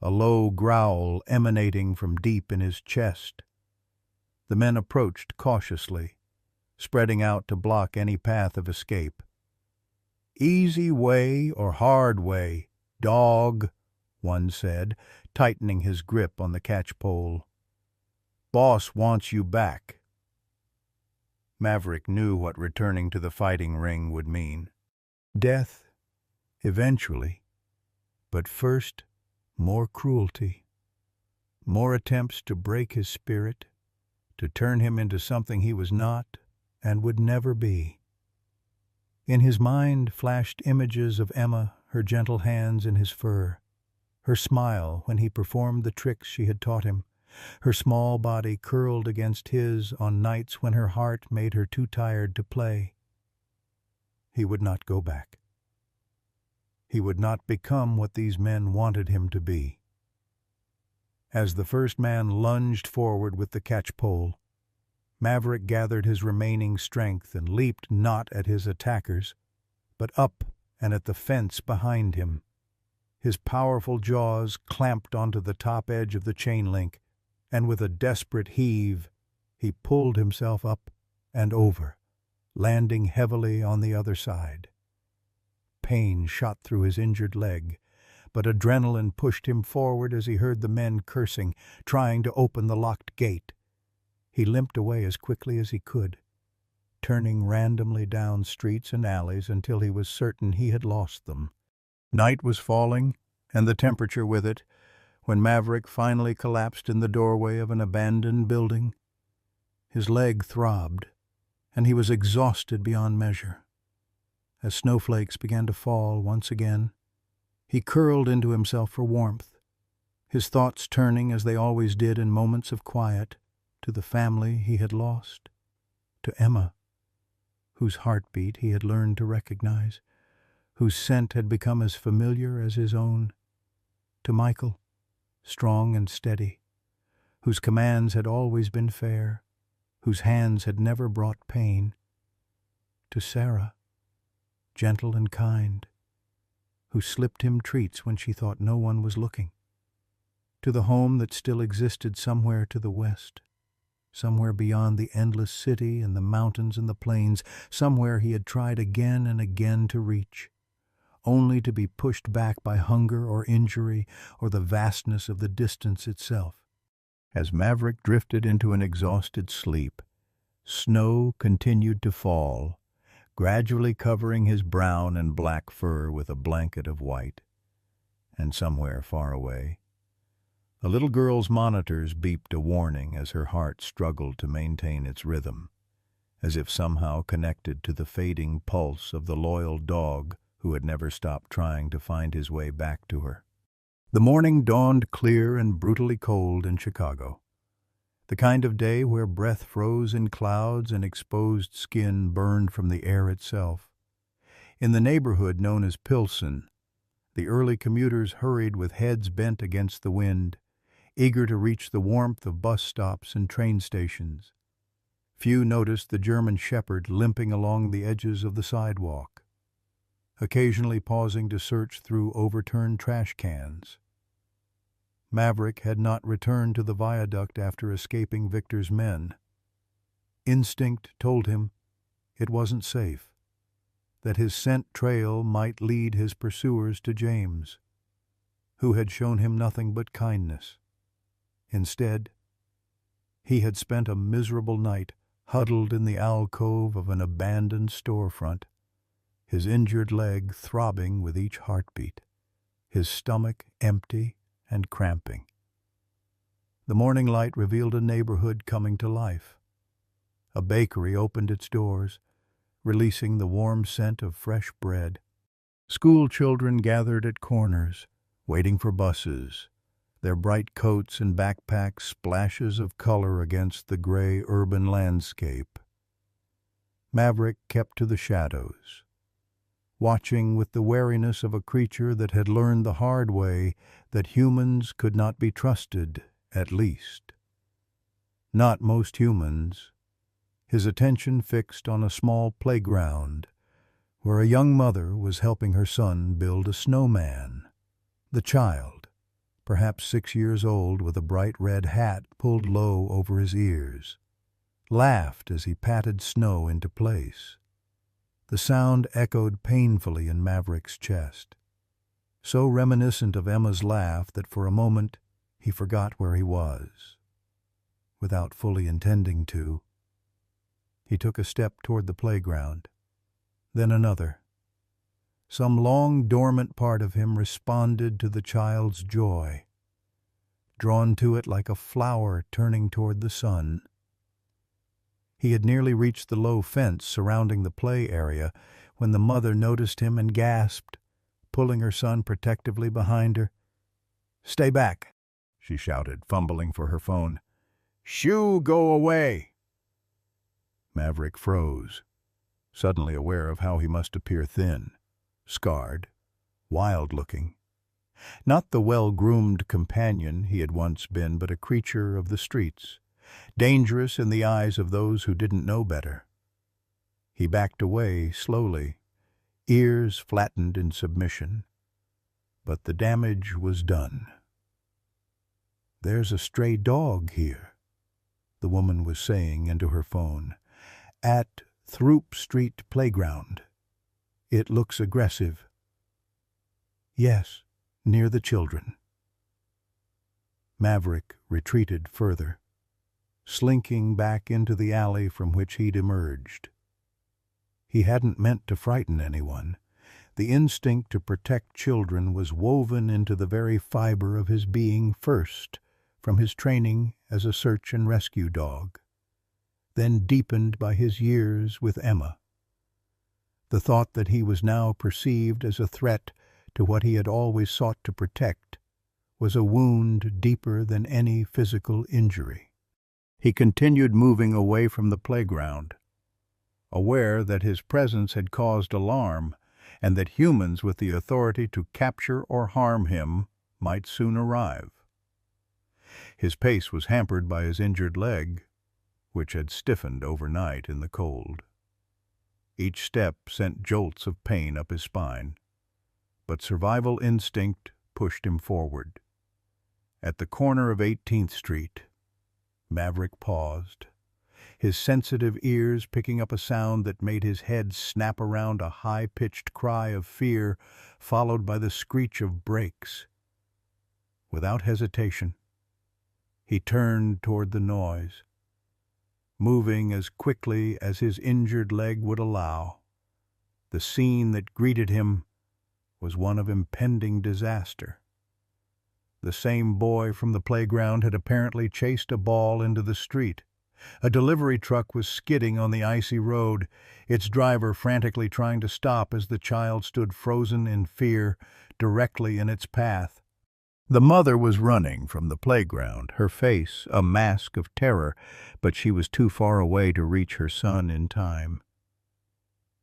a low growl emanating from deep in his chest. The men approached cautiously, spreading out to block any path of escape. "Easy way or hard way, dog," one said, tightening his grip on the catch-pole. "Boss wants you back." Maverick knew what returning to the fighting ring would mean. Death, eventually, but first more cruelty, more attempts to break his spirit, to turn him into something he was not and would never be. In his mind flashed images of Emma, her gentle hands in his fur, her smile when he performed the tricks she had taught him, her small body curled against his on nights when her heart made her too tired to play. He would not go back. He would not become what these men wanted him to be. As the first man lunged forward with the catch-pole, Maverick gathered his remaining strength and leaped not at his attackers, but up and at the fence behind him. His powerful jaws clamped onto the top edge of the chain link, and with a desperate heave, he pulled himself up and over, landing heavily on the other side. Pain shot through his injured leg, but adrenaline pushed him forward as he heard the men cursing, trying to open the locked gate. He limped away as quickly as he could, turning randomly down streets and alleys until he was certain he had lost them. Night was falling, and the temperature with it, when Maverick finally collapsed in the doorway of an abandoned building. His leg throbbed, and he was exhausted beyond measure. As snowflakes began to fall once again, He curled into himself for warmth, his thoughts turning, as they always did in moments of quiet, to the family he had lost, to Emma, whose heartbeat he had learned to recognize, whose scent had become as familiar as his own, to Michael, strong and steady, whose commands had always been fair, whose hands had never brought pain, to Sarah, gentle and kind, who slipped him treats when she thought no one was looking, to the home that still existed somewhere to the west, somewhere beyond the endless city and the mountains and the plains, somewhere he had tried again and again to reach, only to be pushed back by hunger or injury or the vastness of the distance itself. As Maverick drifted into an exhausted sleep, snow continued to fall, gradually covering his brown and black fur with a blanket of white. And somewhere far away, a little girl's monitors beeped a warning as her heart struggled to maintain its rhythm, as if somehow connected to the fading pulse of the loyal dog who had never stopped trying to find his way back to her. The morning dawned clear and brutally cold in Chicago, the kind of day where breath froze in clouds and exposed skin burned from the air itself. In the neighborhood known as Pilsen, the early commuters hurried with heads bent against the wind, eager to reach the warmth of bus stops and train stations. Few noticed the German shepherd limping along the edges of the sidewalk, occasionally pausing to search through overturned trash cans. Maverick had not returned to the viaduct after escaping Victor's men. Instinct told him it wasn't safe, that his scent trail might lead his pursuers to James, who had shown him nothing but kindness. Instead, he had spent a miserable night huddled in the alcove of an abandoned storefront, his injured leg throbbing with each heartbeat, his stomach empty and cramping. The morning light revealed a neighborhood coming to life. A bakery opened its doors, releasing the warm scent of fresh bread. School children gathered at corners, waiting for buses, their bright coats and backpacks splashes of color against the gray urban landscape. Maverick kept to the shadows, watching with the wariness of a creature that had learned the hard way that humans could not be trusted, at least. Not most humans. His attention fixed on a small playground, where a young mother was helping her son build a snowman. The child, perhaps 6 years old with a bright red hat pulled low over his ears, laughed as he patted snow into place. The sound echoed painfully in Maverick's chest, so reminiscent of Emma's laugh that for a moment he forgot where he was. Without fully intending to, he took a step toward the playground, then another. Some long dormant part of him responded to the child's joy, drawn to it like a flower turning toward the sun. He had nearly reached the low fence surrounding the play area when the mother noticed him and gasped, pulling her son protectively behind her. "Stay back," she shouted, fumbling for her phone. "Shoo, go away!" Maverick froze, suddenly aware of how he must appear thin, scarred, wild-looking. Not the well-groomed companion he had once been, but a creature of the streets, dangerous in the eyes of those who didn't know better. He backed away slowly, ears flattened in submission. But the damage was done. "There's a stray dog here," the woman was saying into her phone, "at Throop Street Playground. It looks aggressive." "Yes, near the children." Maverick retreated further, slinking back into the alley from which he'd emerged. He hadn't meant to frighten anyone. The instinct to protect children was woven into the very fiber of his being first, from his training as a search and rescue dog, then deepened by his years with Emma. The thought that he was now perceived as a threat to what he had always sought to protect, was a wound deeper than any physical injury. He continued moving away from the playground, aware that his presence had caused alarm and that humans with the authority to capture or harm him might soon arrive. His pace was hampered by his injured leg, which had stiffened overnight in the cold. Each step sent jolts of pain up his spine, but survival instinct pushed him forward. At the corner of 18th Street, Maverick paused, his sensitive ears picking up a sound that made his head snap around, a high-pitched cry of fear followed by the screech of brakes. Without hesitation, he turned toward the noise, moving as quickly as his injured leg would allow. The scene that greeted him was one of impending disaster. The same boy from the playground had apparently chased a ball into the street. A delivery truck was skidding on the icy road, its driver frantically trying to stop as the child stood frozen in fear directly in its path. The mother was running from the playground, her face a mask of terror, but she was too far away to reach her son in time.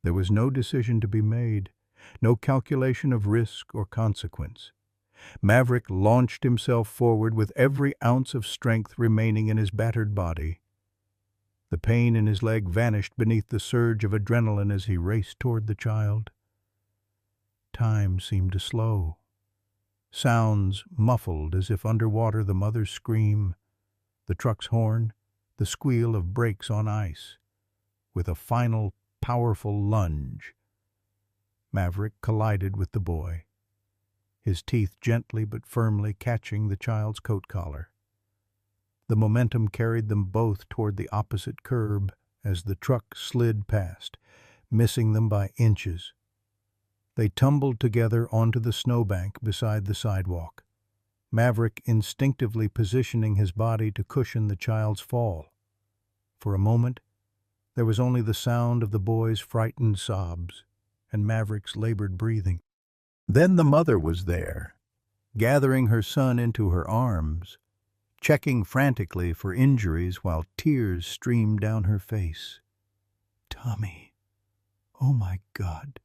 There was no decision to be made, no calculation of risk or consequence. Maverick launched himself forward with every ounce of strength remaining in his battered body. The pain in his leg vanished beneath the surge of adrenaline as he raced toward the child. Time seemed to slow. Sounds muffled as if underwater: the mother's scream, the truck's horn, the squeal of brakes on ice. With a final, powerful lunge, Maverick collided with the boy, his teeth gently but firmly catching the child's coat collar. The momentum carried them both toward the opposite curb as the truck slid past, missing them by inches. They tumbled together onto the snowbank beside the sidewalk, Maverick instinctively positioning his body to cushion the child's fall. For a moment, there was only the sound of the boy's frightened sobs and Maverick's labored breathing. Then the mother was there, gathering her son into her arms, checking frantically for injuries while tears streamed down her face. "Tommy, oh my God,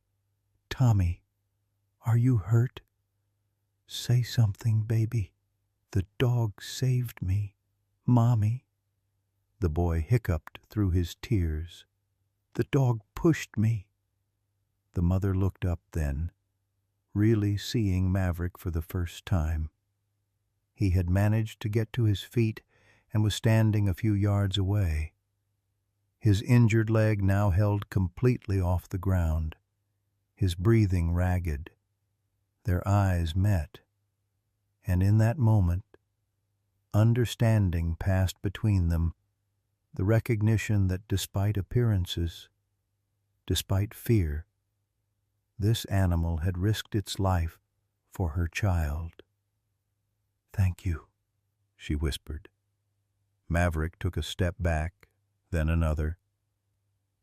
Tommy, are you hurt? Say something, baby. The dog saved me. Mommy." The boy hiccuped through his tears. "The dog pushed me." The mother looked up then, really seeing Maverick for the first time. He had managed to get to his feet and was standing a few yards away. His injured leg now held completely off the ground, his breathing ragged. Their eyes met, and in that moment, understanding passed between them, the recognition that despite appearances, despite fear, this animal had risked its life for her child. "Thank you," she whispered. Maverick took a step back, then another.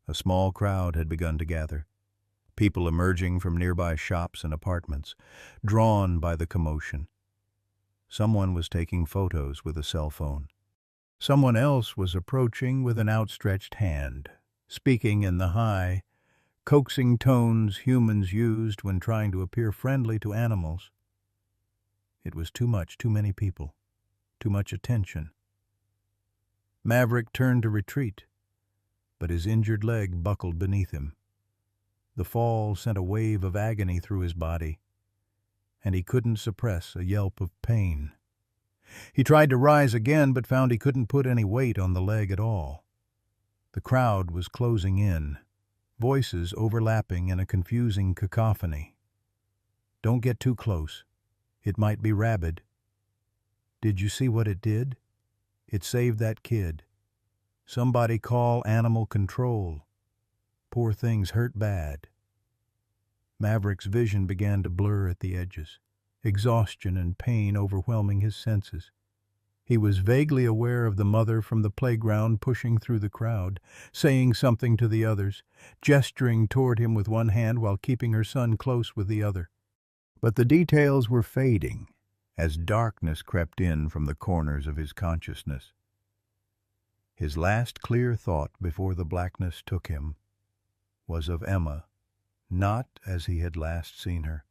A small crowd had begun to gather, people emerging from nearby shops and apartments, drawn by the commotion. Someone was taking photos with a cell phone. Someone else was approaching with an outstretched hand, speaking in the high, coaxing tones humans used when trying to appear friendly to animals. It was too much, too many people, too much attention. Maverick turned to retreat, but his injured leg buckled beneath him. The fall sent a wave of agony through his body, and he couldn't suppress a yelp of pain. He tried to rise again, but found he couldn't put any weight on the leg at all. The crowd was closing in, voices overlapping in a confusing cacophony. "Don't get too close. It might be rabid. Did you see what it did? It saved that kid. Somebody call animal control. Poor thing's hurt bad." Maverick's vision began to blur at the edges, exhaustion and pain overwhelming his senses. He was vaguely aware of the mother from the playground pushing through the crowd, saying something to the others, gesturing toward him with one hand while keeping her son close with the other. But the details were fading as darkness crept in from the corners of his consciousness. His last clear thought before the blackness took him was of Emma, not as he had last seen her,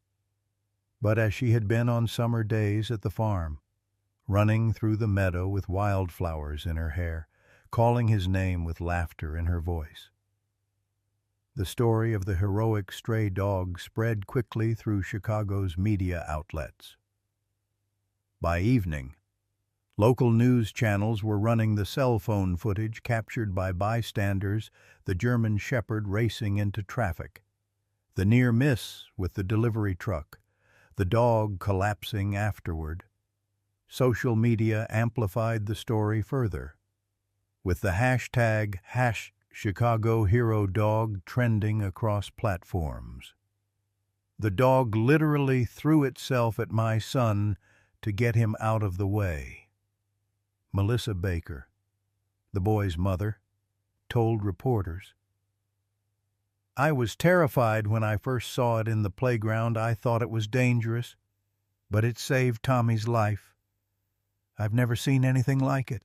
but as she had been on summer days at the farm, running through the meadow with wildflowers in her hair, calling his name with laughter in her voice. The story of the heroic stray dog spread quickly through Chicago's media outlets. By evening, local news channels were running the cell phone footage captured by bystanders, the German Shepherd racing into traffic, the near miss with the delivery truck, the dog collapsing afterward. Social media amplified the story further, with the hashtag #ChicagoHeroDog trending across platforms. The dog literally threw itself at my son to get him out of the way. Melissa Baker, the boy's mother, told reporters. I was terrified when I first saw it in the playground. I thought it was dangerous, but it saved Tommy's life. I've never seen anything like it.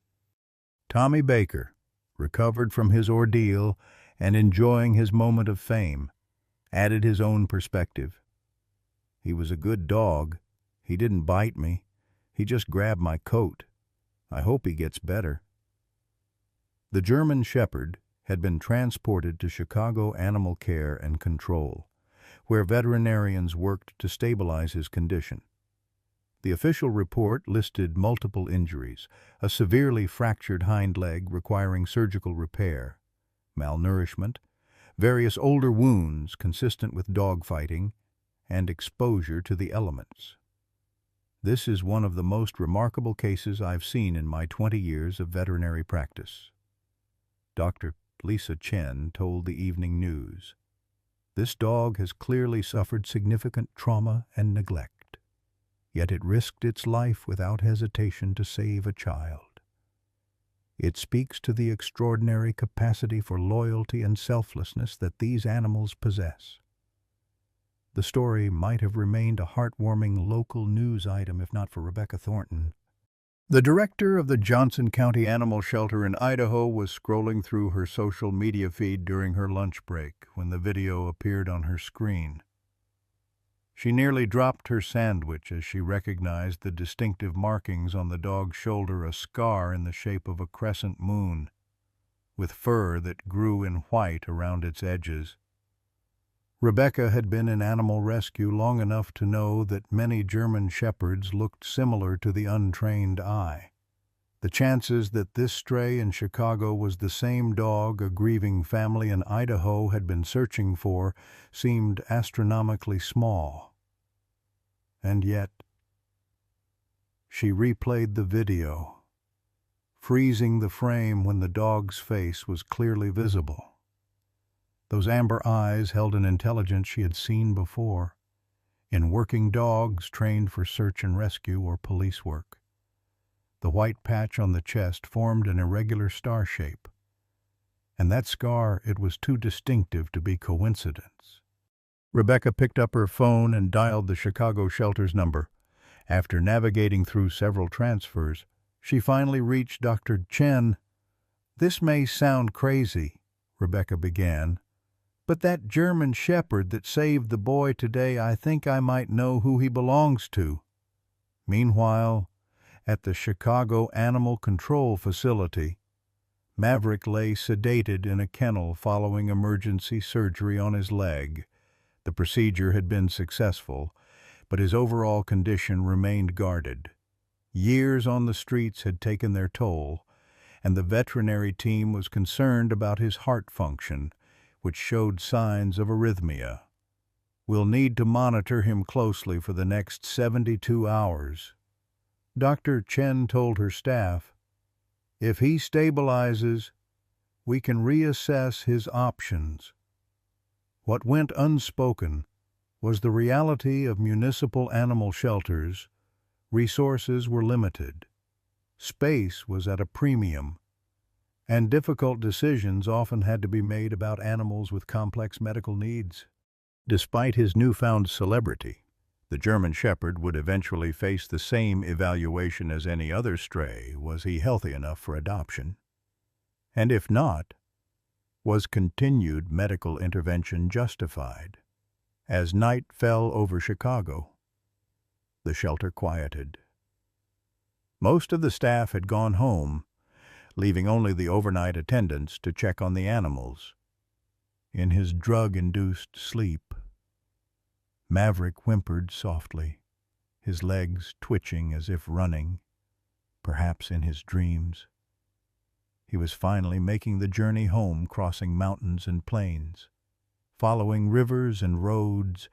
Tommy Baker, recovered from his ordeal and enjoying his moment of fame, added his own perspective. He was a good dog. He didn't bite me. He just grabbed my coat. I hope he gets better. The German Shepherd had been transported to Chicago Animal Care and Control, where veterinarians worked to stabilize his condition. The official report listed multiple injuries: a severely fractured hind leg requiring surgical repair, malnourishment, various older wounds consistent with dogfighting, and exposure to the elements. This is one of the most remarkable cases I've seen in my 20 years of veterinary practice. Dr. Lisa Chen told the Evening News. This dog has clearly suffered significant trauma and neglect, yet it risked its life without hesitation to save a child. It speaks to the extraordinary capacity for loyalty and selflessness that these animals possess. The story might have remained a heartwarming local news item if not for Rebecca Thornton. The director of the Johnson County Animal Shelter in Idaho was scrolling through her social media feed during her lunch break when the video appeared on her screen. She nearly dropped her sandwich as she recognized the distinctive markings on the dog's shoulder, a scar in the shape of a crescent moon, with fur that grew in white around its edges. Rebecca had been in animal rescue long enough to know that many German Shepherds looked similar to the untrained eye. The chances that this stray in Chicago was the same dog a grieving family in Idaho had been searching for seemed astronomically small. And yet, she replayed the video, freezing the frame when the dog's face was clearly visible. Those amber eyes held an intelligence she had seen before, in working dogs trained for search and rescue or police work. The white patch on the chest formed an irregular star shape, and that scar, it was too distinctive to be coincidence. Rebecca picked up her phone and dialed the Chicago shelter's number. After navigating through several transfers, she finally reached Dr. Chen. "This may sound crazy," Rebecca began, "but that German Shepherd that saved the boy today, I think I might know who he belongs to." Meanwhile, at the Chicago Animal Control Facility, Maverick lay sedated in a kennel following emergency surgery on his leg. The procedure had been successful, but his overall condition remained guarded. Years on the streets had taken their toll, and the veterinary team was concerned about his heart function, which showed signs of arrhythmia. "We'll need to monitor him closely for the next 72 hours. Dr. Chen told her staff, "If he stabilizes, we can reassess his options." What went unspoken was the reality of municipal animal shelters. Resources were limited. Space was at a premium, and difficult decisions often had to be made about animals with complex medical needs. Despite his newfound celebrity, The German Shepherd would eventually face the same evaluation as any other stray. Was he healthy enough for adoption? And if not, was continued medical intervention justified? As night fell over Chicago, the shelter quieted. Most of the staff had gone home, leaving only the overnight attendants to check on the animals. In his drug-induced sleep, Maverick whimpered softly, his legs twitching as if running, perhaps in his dreams. He was finally making the journey home, crossing mountains and plains, following rivers and roads,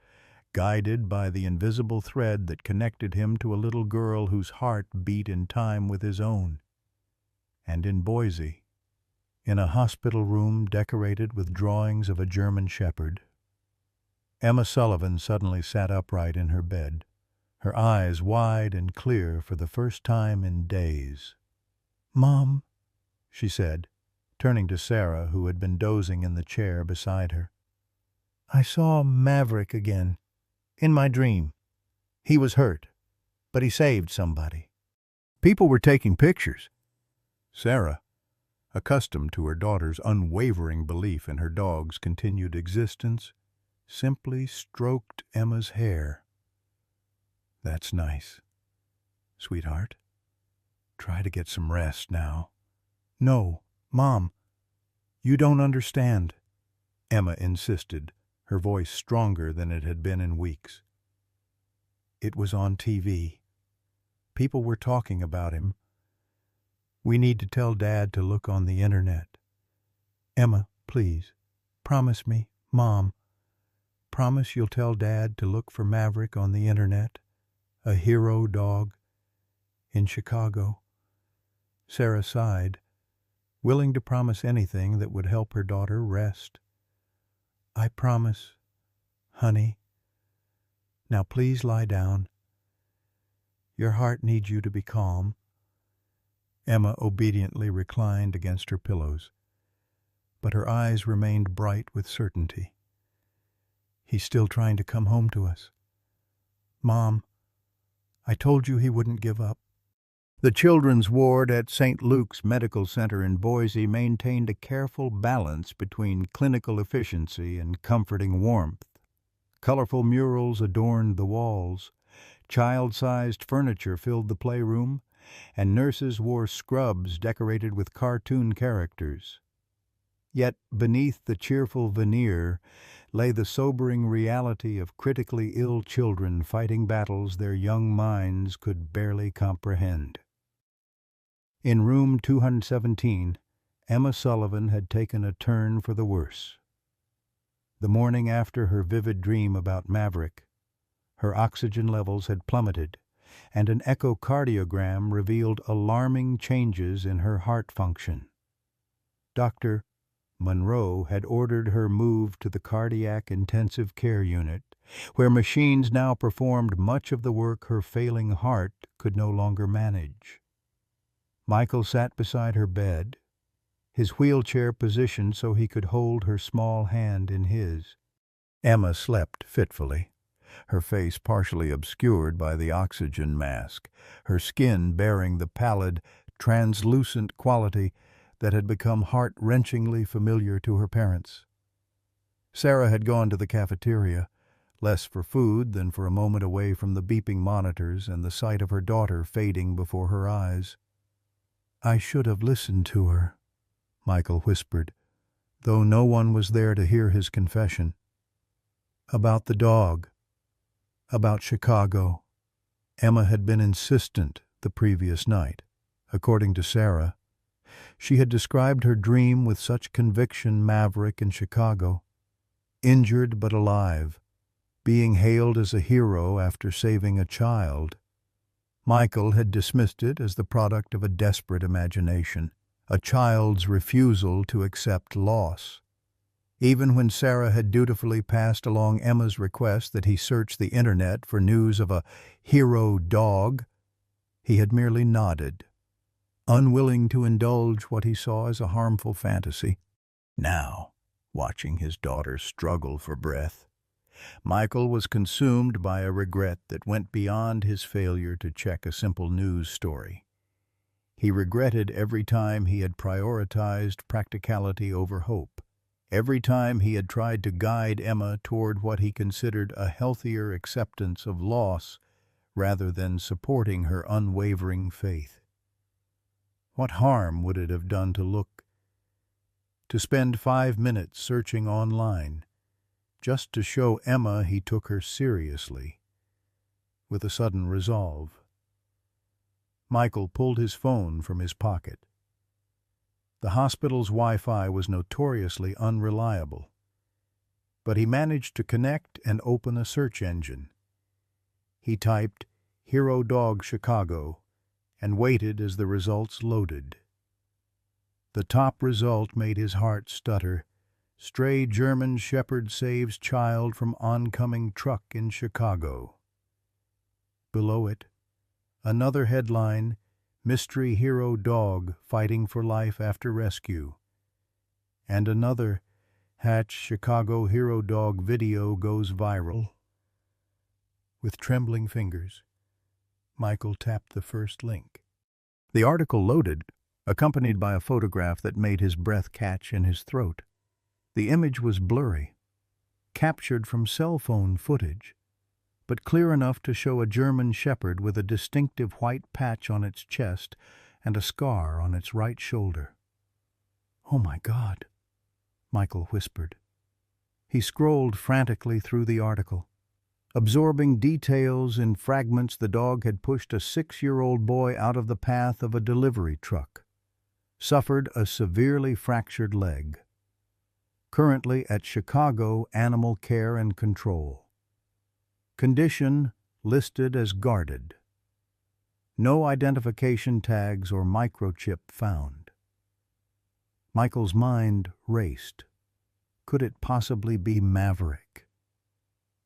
guided by the invisible thread that connected him to a little girl whose heart beat in time with his own. And in Boise, in a hospital room decorated with drawings of a German shepherd, Emma Sullivan suddenly sat upright in her bed, her eyes wide and clear for the first time in days. "Mom," she said, turning to Sarah, who had been dozing in the chair beside her. "I saw Maverick again, in my dream. He was hurt, but he saved somebody. People were taking pictures." Sarah, accustomed to her daughter's unwavering belief in her dog's continued existence, simply stroked Emma's hair. "That's nice, sweetheart. Try to get some rest now." "No, Mom, you don't understand," Emma insisted, her voice stronger than it had been in weeks. "It was on TV. People were talking about him. We need to tell Dad to look on the internet. Emma, please, promise me, Mom. Promise you'll tell Dad to look for Maverick on the internet, a hero dog, in Chicago." Sarah sighed, willing to promise anything that would help her daughter rest. "I promise, honey. Now please lie down. Your heart needs you to be calm." Emma obediently reclined against her pillows, but her eyes remained bright with certainty. "He's still trying to come home to us. Mom, I told you he wouldn't give up." The children's ward at St. Luke's Medical Center in Boise maintained a careful balance between clinical efficiency and comforting warmth. Colorful murals adorned the walls, child-sized furniture filled the playroom, and nurses wore scrubs decorated with cartoon characters. Yet beneath the cheerful veneer lay the sobering reality of critically ill children fighting battles their young minds could barely comprehend. In room 217, Emma Sullivan had taken a turn for the worse. The morning after her vivid dream about Maverick, her oxygen levels had plummeted, and an echocardiogram revealed alarming changes in her heart function. Dr. Monroe had ordered her moved to the cardiac intensive care unit, where machines now performed much of the work her failing heart could no longer manage. Michael sat beside her bed, his wheelchair positioned so he could hold her small hand in his. Emma slept fitfully, her face partially obscured by the oxygen mask, her skin bearing the pallid, translucent quality that had become heart-wrenchingly familiar to her parents. Sarah had gone to the cafeteria, less for food than for a moment away from the beeping monitors and the sight of her daughter fading before her eyes. "I should have listened to her," Michael whispered, though no one was there to hear his confession. About the dog, about Chicago. Emma had been insistent the previous night, according to Sarah. She had described her dream with such conviction. Maverick in Chicago, injured but alive, being hailed as a hero after saving a child. Michael had dismissed it as the product of a desperate imagination, a child's refusal to accept loss. Even when Sarah had dutifully passed along Emma's request that he search the internet for news of a hero dog, he had merely nodded, unwilling to indulge what he saw as a harmful fantasy. Now, watching his daughter struggle for breath, Michael was consumed by a regret that went beyond his failure to check a simple news story. He regretted every time he had prioritized practicality over hope, every time he had tried to guide Emma toward what he considered a healthier acceptance of loss rather than supporting her unwavering faith. What harm would it have done to spend 5 minutes searching online, just to show Emma he took her seriously? With a sudden resolve, Michael pulled his phone from his pocket. The hospital's Wi-Fi was notoriously unreliable, but he managed to connect and open a search engine. He typed "Hero Dog Chicago" and waited as the results loaded. The top result made his heart stutter. "Stray German Shepherd saves child from oncoming truck in Chicago." Below it, another headline, "Mystery Hero Dog Fighting for Life After Rescue." And another, "Hatch Chicago Hero Dog Video Goes Viral." With trembling fingers, Michael tapped the first link. The article loaded, accompanied by a photograph that made his breath catch in his throat. The image was blurry, captured from cell phone footage, but clear enough to show a German Shepherd with a distinctive white patch on its chest and a scar on its right shoulder. "Oh my God," Michael whispered. He scrolled frantically through the article, absorbing details in fragments. The dog had pushed a 6-year-old boy out of the path of a delivery truck, suffered a severely fractured leg. Currently at Chicago Animal Care and Control. Condition listed as guarded. No identification tags or microchip found. Michael's mind raced. Could it possibly be Maverick?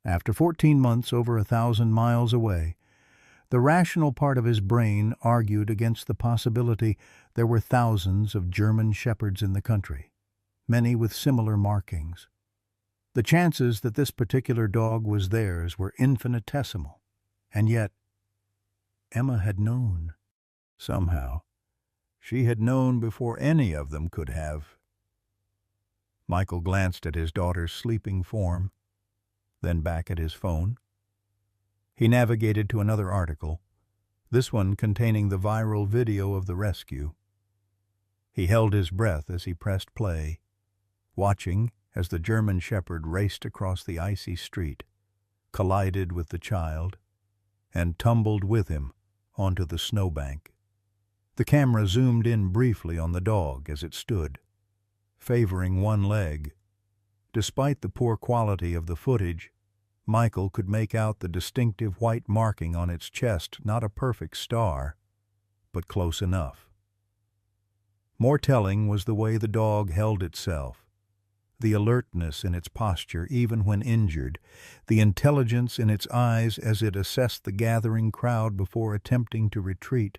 After 14 months over 1,000 miles away, the rational part of his brain argued against the possibility there were thousands of German Shepherds in the country, many with similar markings. The chances that this particular dog was theirs were infinitesimal, and yet Emma had known. Somehow, she had known before any of them could have. Michael glanced at his daughter's sleeping form, then back at his phone. He navigated to another article, this one containing the viral video of the rescue. He held his breath as he pressed play, watching as the German Shepherd raced across the icy street, collided with the child, and tumbled with him onto the snowbank. The camera zoomed in briefly on the dog as it stood, favoring one leg. Despite the poor quality of the footage, Michael could make out the distinctive white marking on its chest, not a perfect star, but close enough. More telling was the way the dog held itself, the alertness in its posture even when injured, the intelligence in its eyes as it assessed the gathering crowd before attempting to retreat.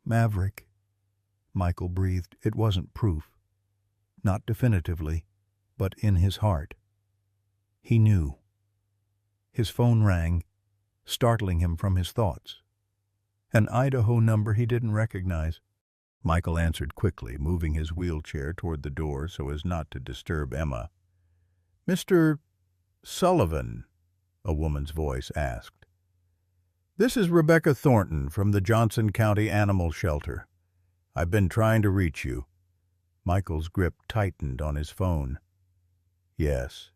Maverick, Michael breathed. It wasn't proof. Not definitively, but in his heart. He knew. His phone rang, startling him from his thoughts. An Idaho number he didn't recognize. Michael answered quickly, moving his wheelchair toward the door so as not to disturb Emma. "Mr. Sullivan?" a woman's voice asked. "This is Rebecca Thornton from the Johnson County Animal Shelter. I've been trying to reach you." Michael's grip tightened on his phone. "Yes.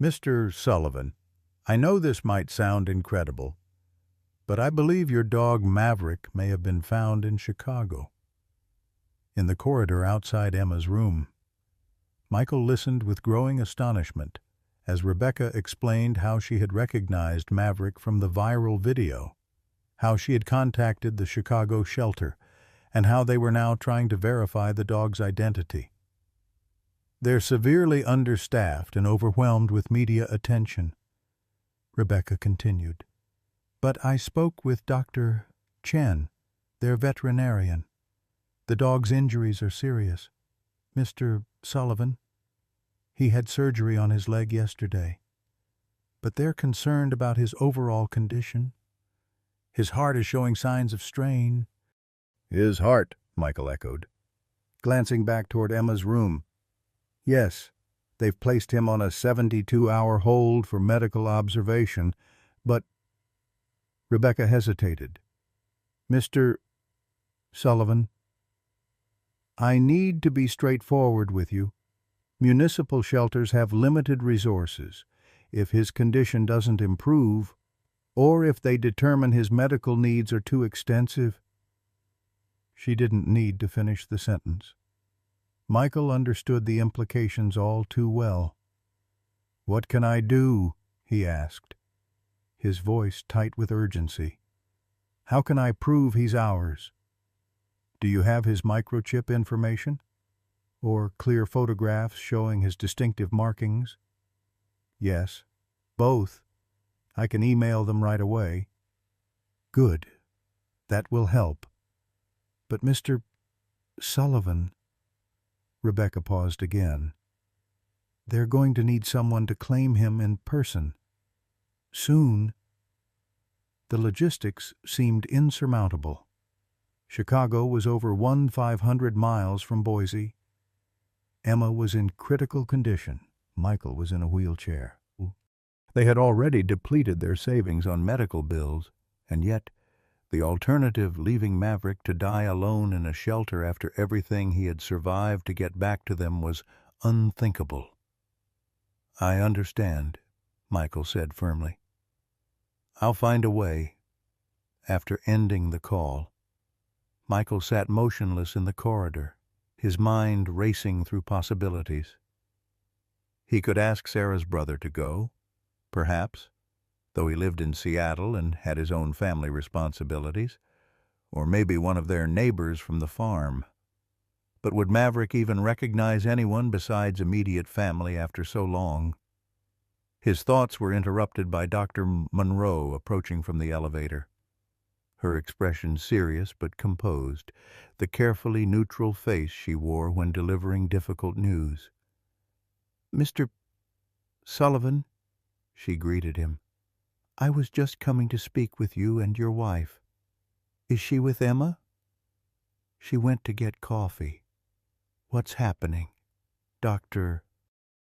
Mr. Sullivan, I know this might sound incredible, but I believe your dog Maverick may have been found in Chicago." In the corridor outside Emma's room, Michael listened with growing astonishment as Rebecca explained how she had recognized Maverick from the viral video, how she had contacted the Chicago shelter, and how they were now trying to verify the dog's identity. "They're severely understaffed and overwhelmed with media attention," Rebecca continued. "But I spoke with Dr. Chen, their veterinarian. The dog's injuries are serious. Mr. Sullivan, he had surgery on his leg yesterday. but they're concerned about his overall condition. His heart is showing signs of strain." "His heart," Michael echoed, glancing back toward Emma's room. "Yes, they've placed him on a 72-hour hold for medical observation, but—" Rebecca hesitated. "Mr. Sullivan, I need to be straightforward with you. Municipal shelters have limited resources. If his condition doesn't improve, or if they determine his medical needs are too extensive—" She didn't need to finish the sentence. Michael understood the implications all too well. "What can I do?" he asked, his voice tight with urgency. "How can I prove he's ours? Do you have his microchip information? Or clear photographs showing his distinctive markings?" "Yes, both. I can email them right away." "Good. That will help. But Mr. Sullivan—" Rebecca paused again. "They're going to need someone to claim him in person. Soon." The logistics seemed insurmountable. Chicago was over 1,500 miles from Boise. Emma was in critical condition. Michael was in a wheelchair. They had already depleted their savings on medical bills, and yet the alternative, leaving Maverick to die alone in a shelter after everything he had survived to get back to them, was unthinkable. "I understand," Michael said firmly. "I'll find a way." After ending the call, Michael sat motionless in the corridor, his mind racing through possibilities. He could ask Sarah's brother to go, perhaps, though he lived in Seattle and had his own family responsibilities, or maybe one of their neighbors from the farm. But would Maverick even recognize anyone besides immediate family after so long? His thoughts were interrupted by Dr. Monroe approaching from the elevator. Her expression serious but composed, the carefully neutral face she wore when delivering difficult news. "Mr. Sullivan," she greeted him, "I was just coming to speak with you and your wife. Is she with Emma?" "She went to get coffee. What's happening, Dr.—"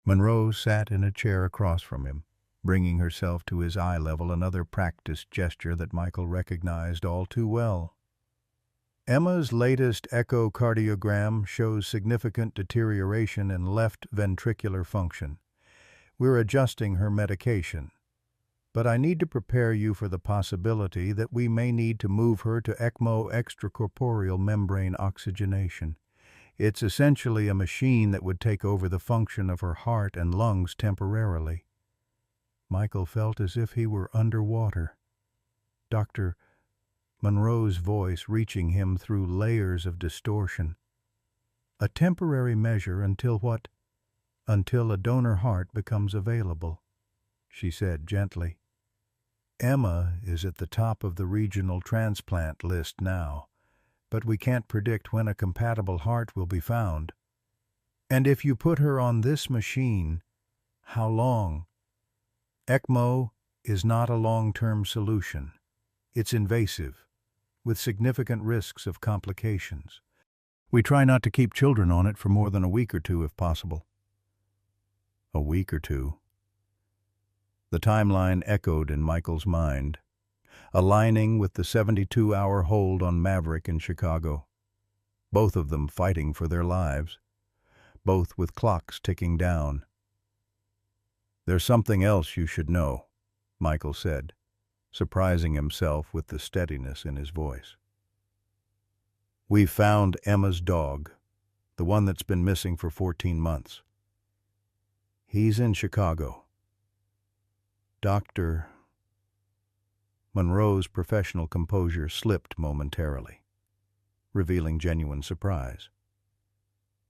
Monroe sat in a chair across from him, bringing herself to his eye level, another practiced gesture that Michael recognized all too well. "Emma's latest echocardiogram shows significant deterioration in left ventricular function. We're adjusting her medication. But I need to prepare you for the possibility that we may need to move her to ECMO, extracorporeal membrane oxygenation. It's essentially a machine that would take over the function of her heart and lungs temporarily." Michael felt as if he were underwater. Dr. Monroe's voice reaching him through layers of distortion. "A temporary measure until what?" "Until a donor heart becomes available," she said gently. "Emma is at the top of the regional transplant list now, but we can't predict when a compatible heart will be found. And if you put her on this machine, how long? ECMO is not a long-term solution. It's invasive, with significant risks of complications. We try not to keep children on it for more than a week or two if possible." A week or two. The timeline echoed in Michael's mind, aligning with the 72-hour hold on Maverick in Chicago. Both of them fighting for their lives, both with clocks ticking down. "There's something else you should know," Michael said, surprising himself with the steadiness in his voice. "We've found Emma's dog, the one that's been missing for 14 months. He's in Chicago." Dr. Monroe's professional composure slipped momentarily, revealing genuine surprise.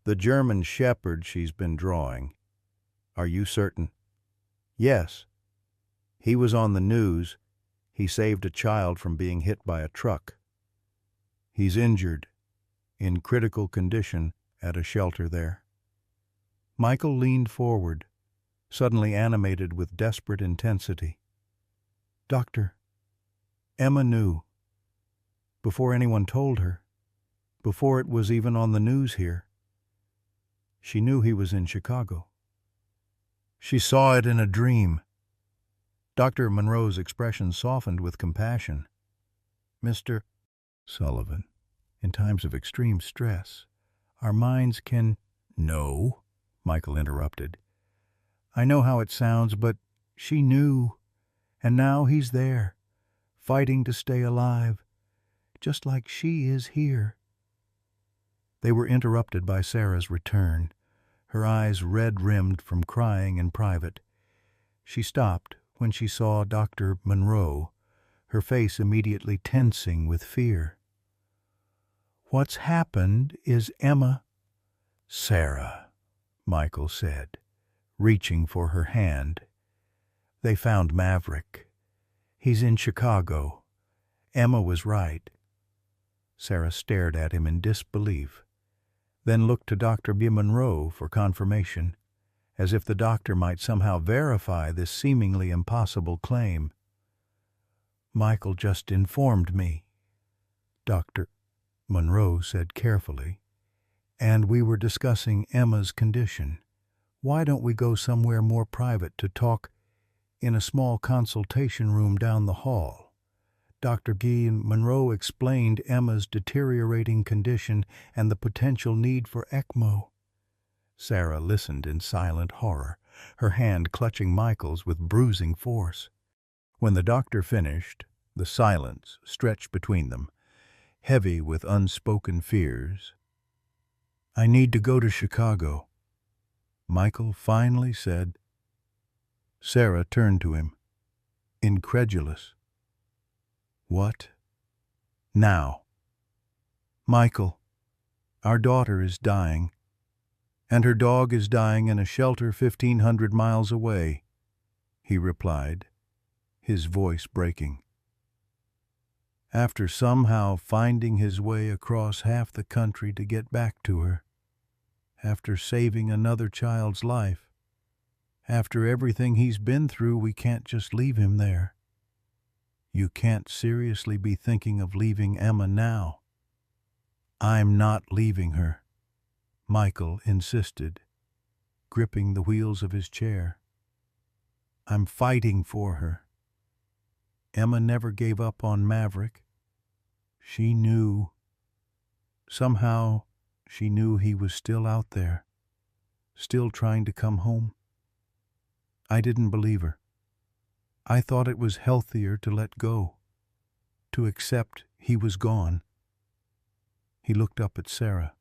"The German shepherd she's been drawing. Are you certain?" "Yes. He was on the news. He saved a child from being hit by a truck. He's injured, in critical condition, at a shelter there." Michael leaned forward, suddenly animated with desperate intensity. "Doctor, Emma knew. Before anyone told her. Before it was even on the news here. She knew he was in Chicago. She saw it in a dream." Dr. Monroe's expression softened with compassion. "Mr. Sullivan, in times of extreme stress, our minds can—" "No," Michael interrupted. "I know how it sounds, but she knew, and now he's there, fighting to stay alive, just like she is here." They were interrupted by Sarah's return, her eyes red-rimmed from crying in private. She stopped when she saw Dr. Monroe, her face immediately tensing with fear. "What's happened is Emma—" "Sarah," Michael said, reaching for her hand. "They found Maverick. He's in Chicago. Emma was right." Sarah stared at him in disbelief, then looked to Dr. Monroe for confirmation, as if the doctor might somehow verify this seemingly impossible claim. "Michael just informed me," Dr. Monroe said carefully, "and we were discussing Emma's condition. Why don't we go somewhere more private to talk in a small consultation room down the hall?" Dr. Monroe explained Emma's deteriorating condition and the potential need for ECMO. Sarah listened in silent horror, her hand clutching Michael's with bruising force. When the doctor finished, the silence stretched between them, heavy with unspoken fears. "I need to go to Chicago," Michael finally said. Sarah turned to him, incredulous. "What? Now?" "Michael, our daughter is dying, and her dog is dying in a shelter 1,500 miles away," he replied, his voice breaking. "After somehow finding his way across half the country to get back to her, after saving another child's life, after everything he's been through, we can't just leave him there. You can't seriously be thinking of leaving Emma now." "I'm not leaving her," Michael insisted, gripping the wheels of his chair. "I'm fighting for her. Emma never gave up on Maverick. She knew. Somehow she knew he was still out there, still trying to come home. I didn't believe her. I thought it was healthier to let go, to accept he was gone." He looked up at Sarah,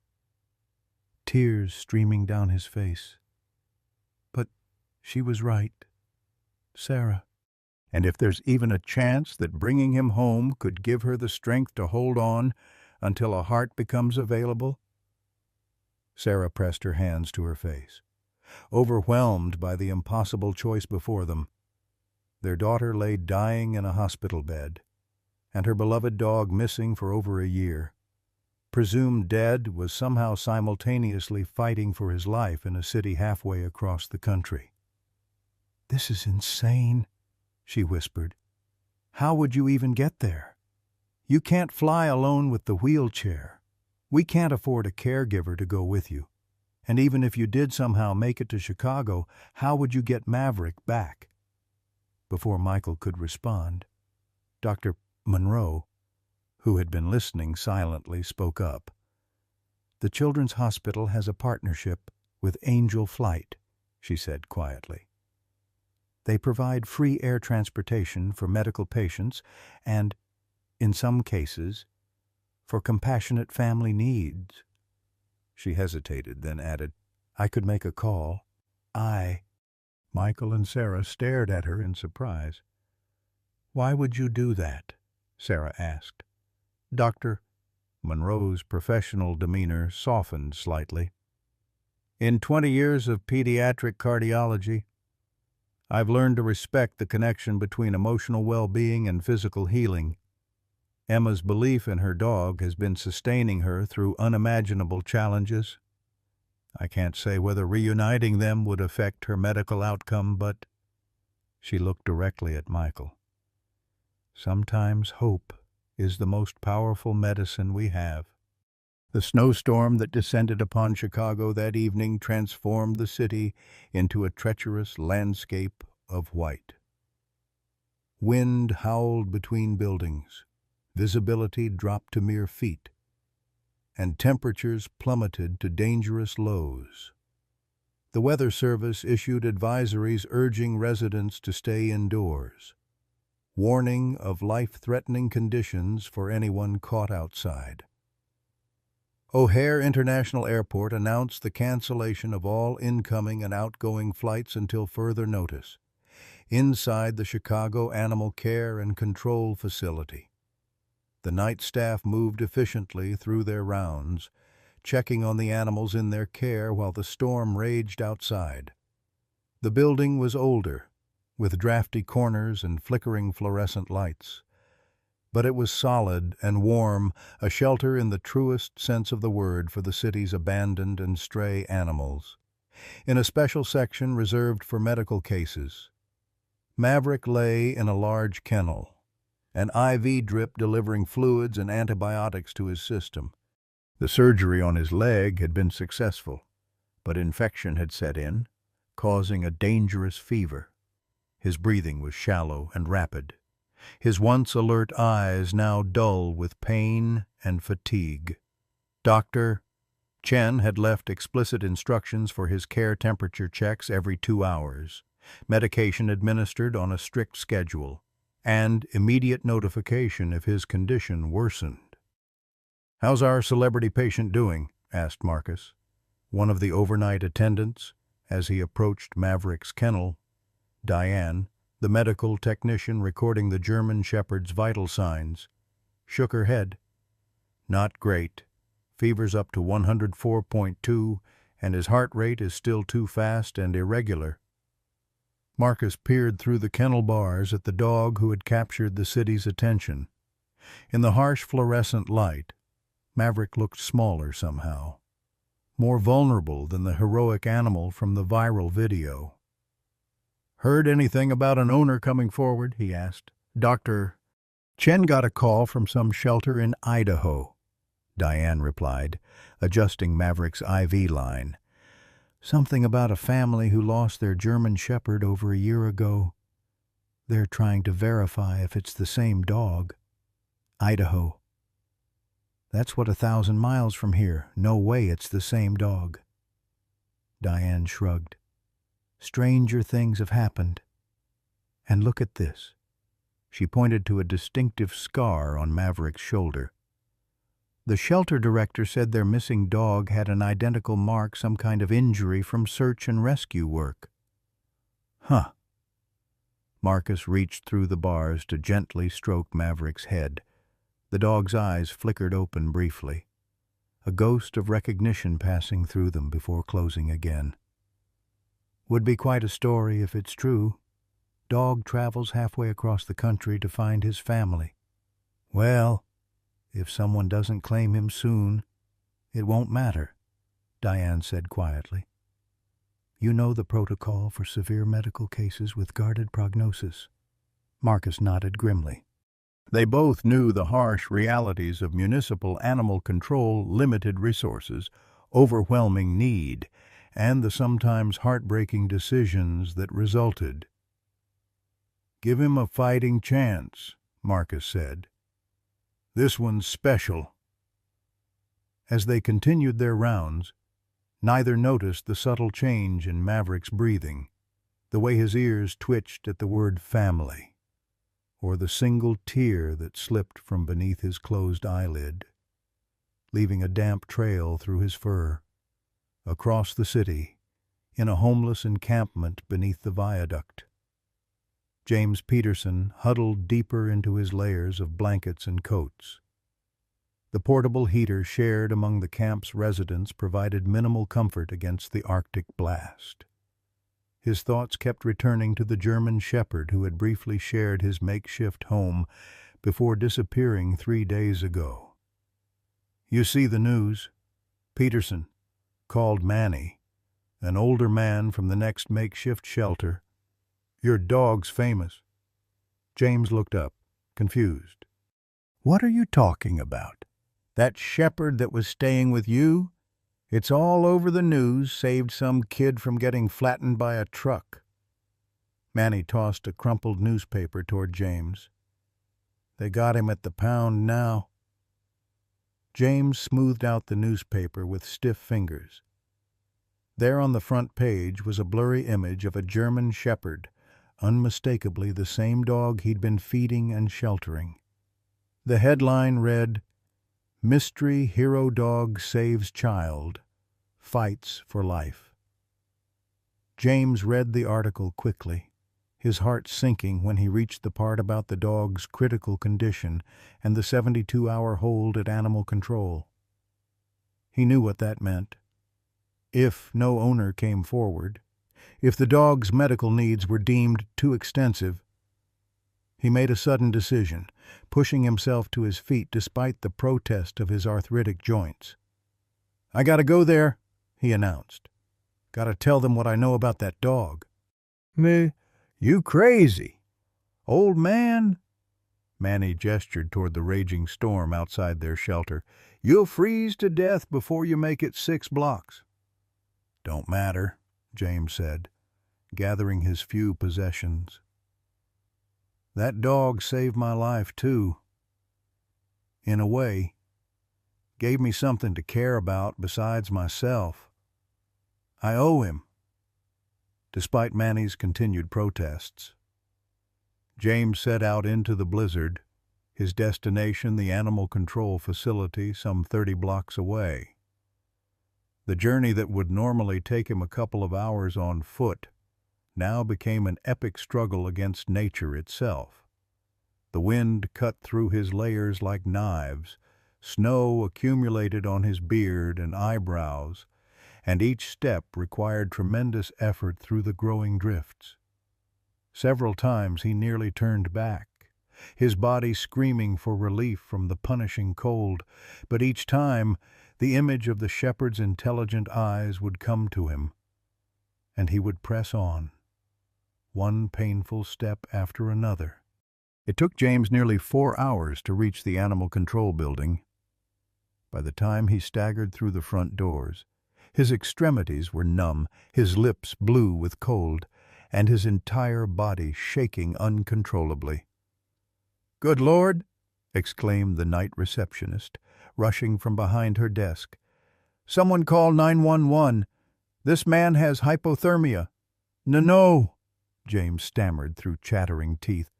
tears streaming down his face. "But she was right, Sarah. And if there's even a chance that bringing him home could give her the strength to hold on until a heart becomes available?" Sarah pressed her hands to her face, overwhelmed by the impossible choice before them. Their daughter lay dying in a hospital bed, and her beloved dog missing for over a year. Presumed dead, was somehow simultaneously fighting for his life in a city halfway across the country. "This is insane," she whispered. "How would you even get there? You can't fly alone with the wheelchair. We can't afford a caregiver to go with you. And even if you did somehow make it to Chicago, how would you get Maverick back?" Before Michael could respond, Dr. Monroe, who had been listening silently, spoke up. "The Children's Hospital has a partnership with Angel Flight," she said quietly. "They provide free air transportation for medical patients and, in some cases, for compassionate family needs." She hesitated, then added, "I could make a call." Michael and Sarah stared at her in surprise. "Why would you do that?" Sarah asked. Dr. Monroe's professional demeanor softened slightly. "In 20 years of pediatric cardiology, I've learned to respect the connection between emotional well-being and physical healing. Emma's belief in her dog has been sustaining her through unimaginable challenges. I can't say whether reuniting them would affect her medical outcome, but she looked directly at Michael. Sometimes hope is the most powerful medicine we have. The snowstorm that descended upon Chicago that evening transformed the city into a treacherous landscape of white. Wind howled between buildings, visibility dropped to mere feet, and temperatures plummeted to dangerous lows. The Weather Service issued advisories urging residents to stay indoors, warning of life-threatening conditions for anyone caught outside. O'Hare International Airport announced the cancellation of all incoming and outgoing flights until further notice. Inside the Chicago Animal Care and Control Facility, the night staff moved efficiently through their rounds, checking on the animals in their care while the storm raged outside. The building was older, with drafty corners and flickering fluorescent lights. But it was solid and warm, a shelter in the truest sense of the word for the city's abandoned and stray animals. In a special section reserved for medical cases, Maverick lay in a large kennel, an IV drip delivering fluids and antibiotics to his system. The surgery on his leg had been successful, but infection had set in, causing a dangerous fever. His breathing was shallow and rapid, his once alert eyes now dull with pain and fatigue. Dr. Chen had left explicit instructions for his care temperature checks every 2 hours, medication administered on a strict schedule, and immediate notification if his condition worsened. "How's our celebrity patient doing?" asked Marcus, one of the overnight attendants, as he approached Maverick's kennel. Diane, the medical technician recording the German Shepherd's vital signs, shook her head. "Not great. Fever's up to 104.2, and his heart rate is still too fast and irregular." Marcus peered through the kennel bars at the dog who had captured the city's attention. In the harsh fluorescent light, Maverick looked smaller somehow, more vulnerable than the heroic animal from the viral video. "Heard anything about an owner coming forward?" he asked. "Dr. Chen got a call from some shelter in Idaho," Diane replied, adjusting Maverick's IV line. "Something about a family who lost their German Shepherd over a year ago. They're trying to verify if it's the same dog. Idaho. That's what 1,000 miles from here. No way it's the same dog." Diane shrugged. "Stranger things have happened. And look at this." She pointed to a distinctive scar on Maverick's shoulder. "The shelter director said their missing dog had an identical mark, some kind of injury from search and rescue work." "Huh." Marcus reached through the bars to gently stroke Maverick's head. The dog's eyes flickered open briefly, a ghost of recognition passing through them before closing again. "Would be quite a story if it's true. Dog travels halfway across the country to find his family. Well, if someone doesn't claim him soon, it won't matter," Diane said quietly. "You know the protocol for severe medical cases with guarded prognosis." Marcus nodded grimly. They both knew the harsh realities of municipal animal control, limited resources, overwhelming need, and the sometimes heartbreaking decisions that resulted. "Give him a fighting chance," Marcus said. "This one's special." As they continued their rounds, neither noticed the subtle change in Maverick's breathing, the way his ears twitched at the word family, or the single tear that slipped from beneath his closed eyelid, leaving a damp trail through his fur. Across the city, in a homeless encampment beneath the viaduct, James Peterson huddled deeper into his layers of blankets and coats. The portable heater shared among the camp's residents provided minimal comfort against the Arctic blast. His thoughts kept returning to the German Shepherd who had briefly shared his makeshift home before disappearing 3 days ago. "You see the news. Peterson, called Manny, an older man from the next makeshift shelter. "Your dog's famous." James looked up, confused. "What are you talking about? That shepherd that was staying with you? It's all over the news, saved some kid from getting flattened by a truck." Manny tossed a crumpled newspaper toward James. "They got him at the pound now." James smoothed out the newspaper with stiff fingers. There on the front page was a blurry image of a German shepherd, unmistakably the same dog he'd been feeding and sheltering. The headline read, "Mystery Hero Dog Saves Child, Fights for Life." James read the article quickly, his heart sinking when he reached the part about the dog's critical condition and the 72-hour hold at animal control. He knew what that meant. If no owner came forward, if the dog's medical needs were deemed too extensive, he made a sudden decision, pushing himself to his feet despite the protest of his arthritic joints. "I gotta go there," he announced. "Gotta tell them what I know about that dog." "Me? You crazy? Old man?" Manny gestured toward the raging storm outside their shelter. "You'll freeze to death before you make it 6 blocks. "Don't matter," James said, gathering his few possessions. "That dog saved my life, too. In a way, gave me something to care about besides myself. I owe him." Despite Manny's continued protests, James set out into the blizzard, his destination the animal control facility some 30 blocks away. The journey that would normally take him a couple of hours on foot now became an epic struggle against nature itself. The wind cut through his layers like knives, snow accumulated on his beard and eyebrows, and each step required tremendous effort through the growing drifts. Several times he nearly turned back, his body screaming for relief from the punishing cold, but each time the image of the shepherd's intelligent eyes would come to him, and he would press on, one painful step after another. It took James nearly 4 hours to reach the animal control building. By the time he staggered through the front doors, his extremities were numb, his lips blue with cold, and his entire body shaking uncontrollably. "Good Lord!" exclaimed the night receptionist, rushing from behind her desk. "Someone call 911. This man has hypothermia." No, James stammered through chattering teeth.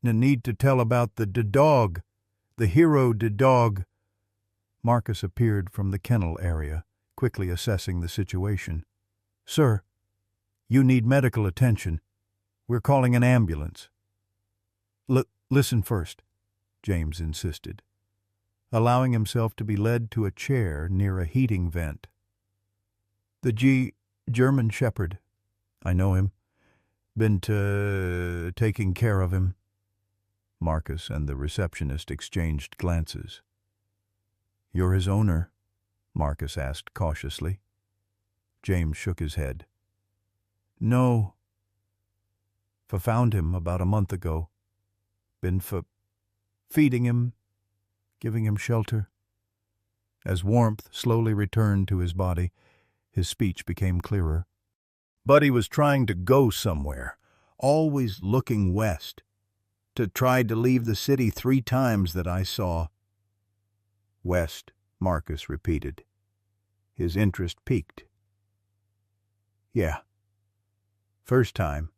"Need to tell about the dog, the hero dog." Marcus appeared from the kennel area, quickly assessing the situation. "Sir, you need medical attention. We're calling an ambulance." Listen first," James insisted, allowing himself to be led to a chair near a heating vent. "The German shepherd. I know him. Been taking care of him." Marcus and the receptionist exchanged glances. "You're his owner?" Marcus asked cautiously. James shook his head. "No. Found him about a month ago. Been feeding him, giving him shelter." As warmth slowly returned to his body, his speech became clearer. "But he was trying to go somewhere, always looking west. Tried to leave the city 3 times that I saw." "West," Marcus repeated. His interest piqued. "Yeah. First time,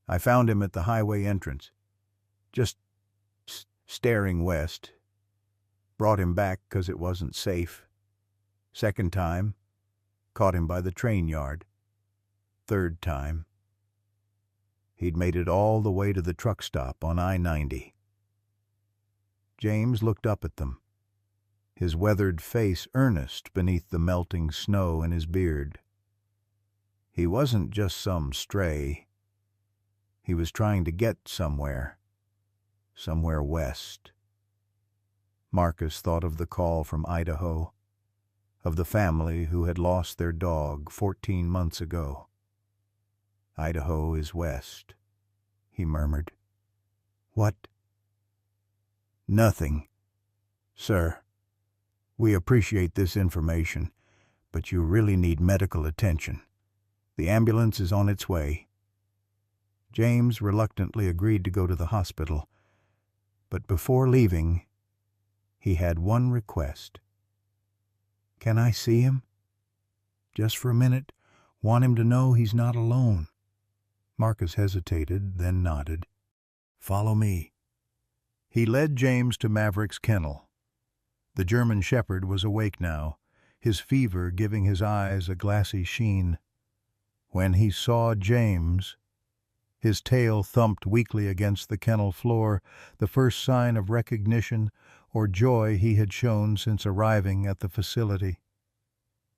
I found him at the highway entrance, just staring west. Brought him back 'cause it wasn't safe. Second time, caught him by the train yard. Third time, he'd made it all the way to the truck stop on I-90. James looked up at them, his weathered face earnest beneath the melting snow in his beard. He wasn't just some stray. He was trying to get somewhere west. Marcus thought of the call from Idaho, of the family who had lost their dog 14 months ago. "Idaho is west," he murmured. "What?" "Nothing, sir. We appreciate this information, but you really need medical attention. The ambulance is on its way." James reluctantly agreed to go to the hospital, but before leaving, he had one request. "Can I see him? Just for a minute. Want him to know he's not alone." Marcus hesitated, then nodded. "Follow me." He led James to Maverick's kennel. The German shepherd was awake now, his fever giving his eyes a glassy sheen. When he saw James, his tail thumped weakly against the kennel floor, the first sign of recognition or joy he had shown since arriving at the facility.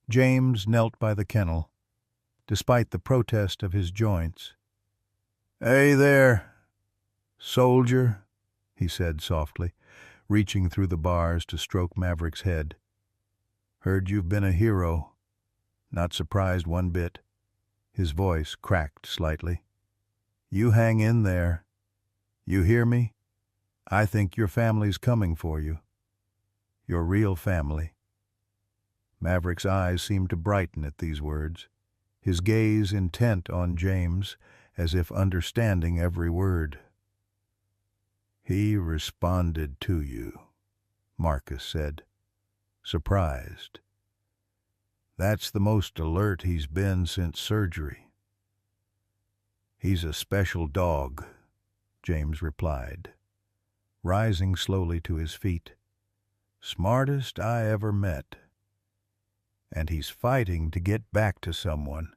James knelt by the kennel, despite the protest of his joints. "Hey there, soldier," he said softly, reaching through the bars to stroke Maverick's head. "Heard you've been a hero. Not surprised one bit." His voice cracked slightly. "You hang in there. You hear me? I think your family's coming for you. Your real family." Maverick's eyes seemed to brighten at these words, his gaze intent on James, as if understanding every word. "He responded to you," Marcus said, surprised. "That's the most alert he's been since surgery." "He's a special dog," James replied, rising slowly to his feet. "Smartest I ever met. And he's fighting to get back to someone.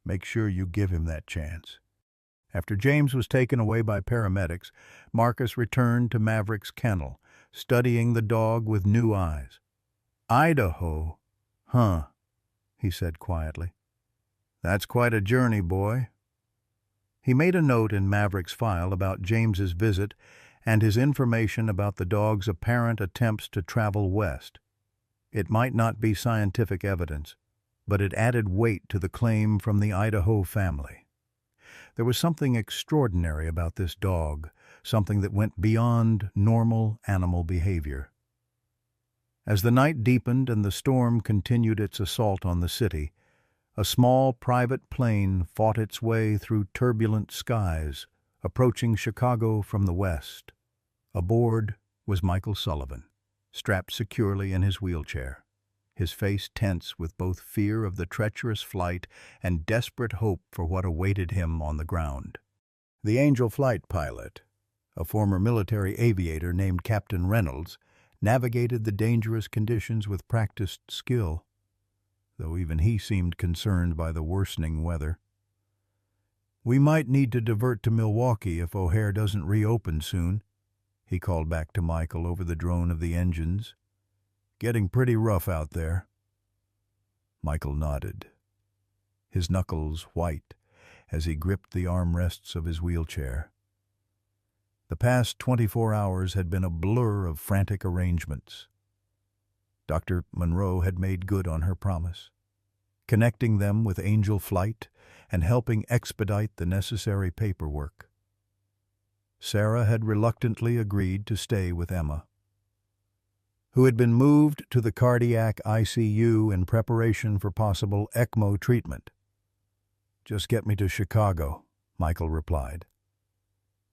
Make sure you give him that chance." After James was taken away by paramedics, Marcus returned to Maverick's kennel, studying the dog with new eyes. "Idaho, huh?" he said quietly. "That's quite a journey, boy." He made a note in Maverick's file about James's visit and his information about the dog's apparent attempts to travel west. It might not be scientific evidence, but it added weight to the claim from the Idaho family. There was something extraordinary about this dog, something that went beyond normal animal behavior. As the night deepened and the storm continued its assault on the city, a small private plane fought its way through turbulent skies, approaching Chicago from the west. Aboard was Michael Sullivan, strapped securely in his wheelchair, his face tense with both fear of the treacherous flight and desperate hope for what awaited him on the ground. The Angel flight pilot, a former military aviator named Captain Reynolds, navigated the dangerous conditions with practiced skill, though even he seemed concerned by the worsening weather. "We might need to divert to Milwaukee if O'Hare doesn't reopen soon," he called back to Michael over the drone of the engines. "Getting pretty rough out there." Michael nodded, his knuckles white as he gripped the armrests of his wheelchair. The past 24 hours had been a blur of frantic arrangements. Dr. Monroe had made good on her promise, connecting them with Angel Flight and helping expedite the necessary paperwork. Sarah had reluctantly agreed to stay with Emma, who had been moved to the cardiac ICU in preparation for possible ECMO treatment. "Just get me to Chicago," Michael replied.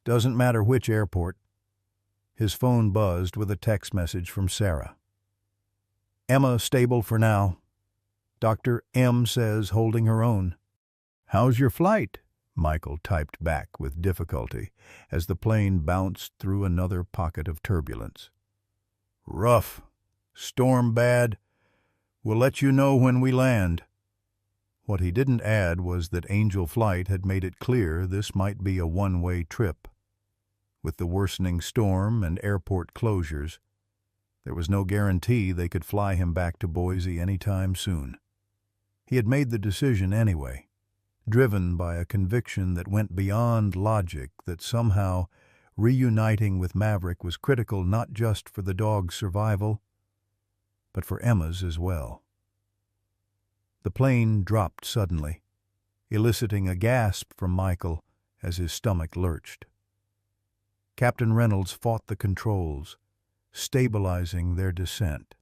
"Doesn't matter which airport." His phone buzzed with a text message from Sarah. "Emma stable for now. Dr. M says holding her own." "How's your flight?" Michael typed back with difficulty as the plane bounced through another pocket of turbulence. "Rough. Storm bad. We'll let you know when we land." What he didn't add was that Angel Flight had made it clear this might be a one-way trip. With the worsening storm and airport closures, there was no guarantee they could fly him back to Boise any time soon. He had made the decision anyway, driven by a conviction that went beyond logic that somehow reuniting with Maverick was critical not just for the dog's survival, but for Emma's as well. The plane dropped suddenly, eliciting a gasp from Michael as his stomach lurched. Captain Reynolds fought the controls, stabilizing their descent.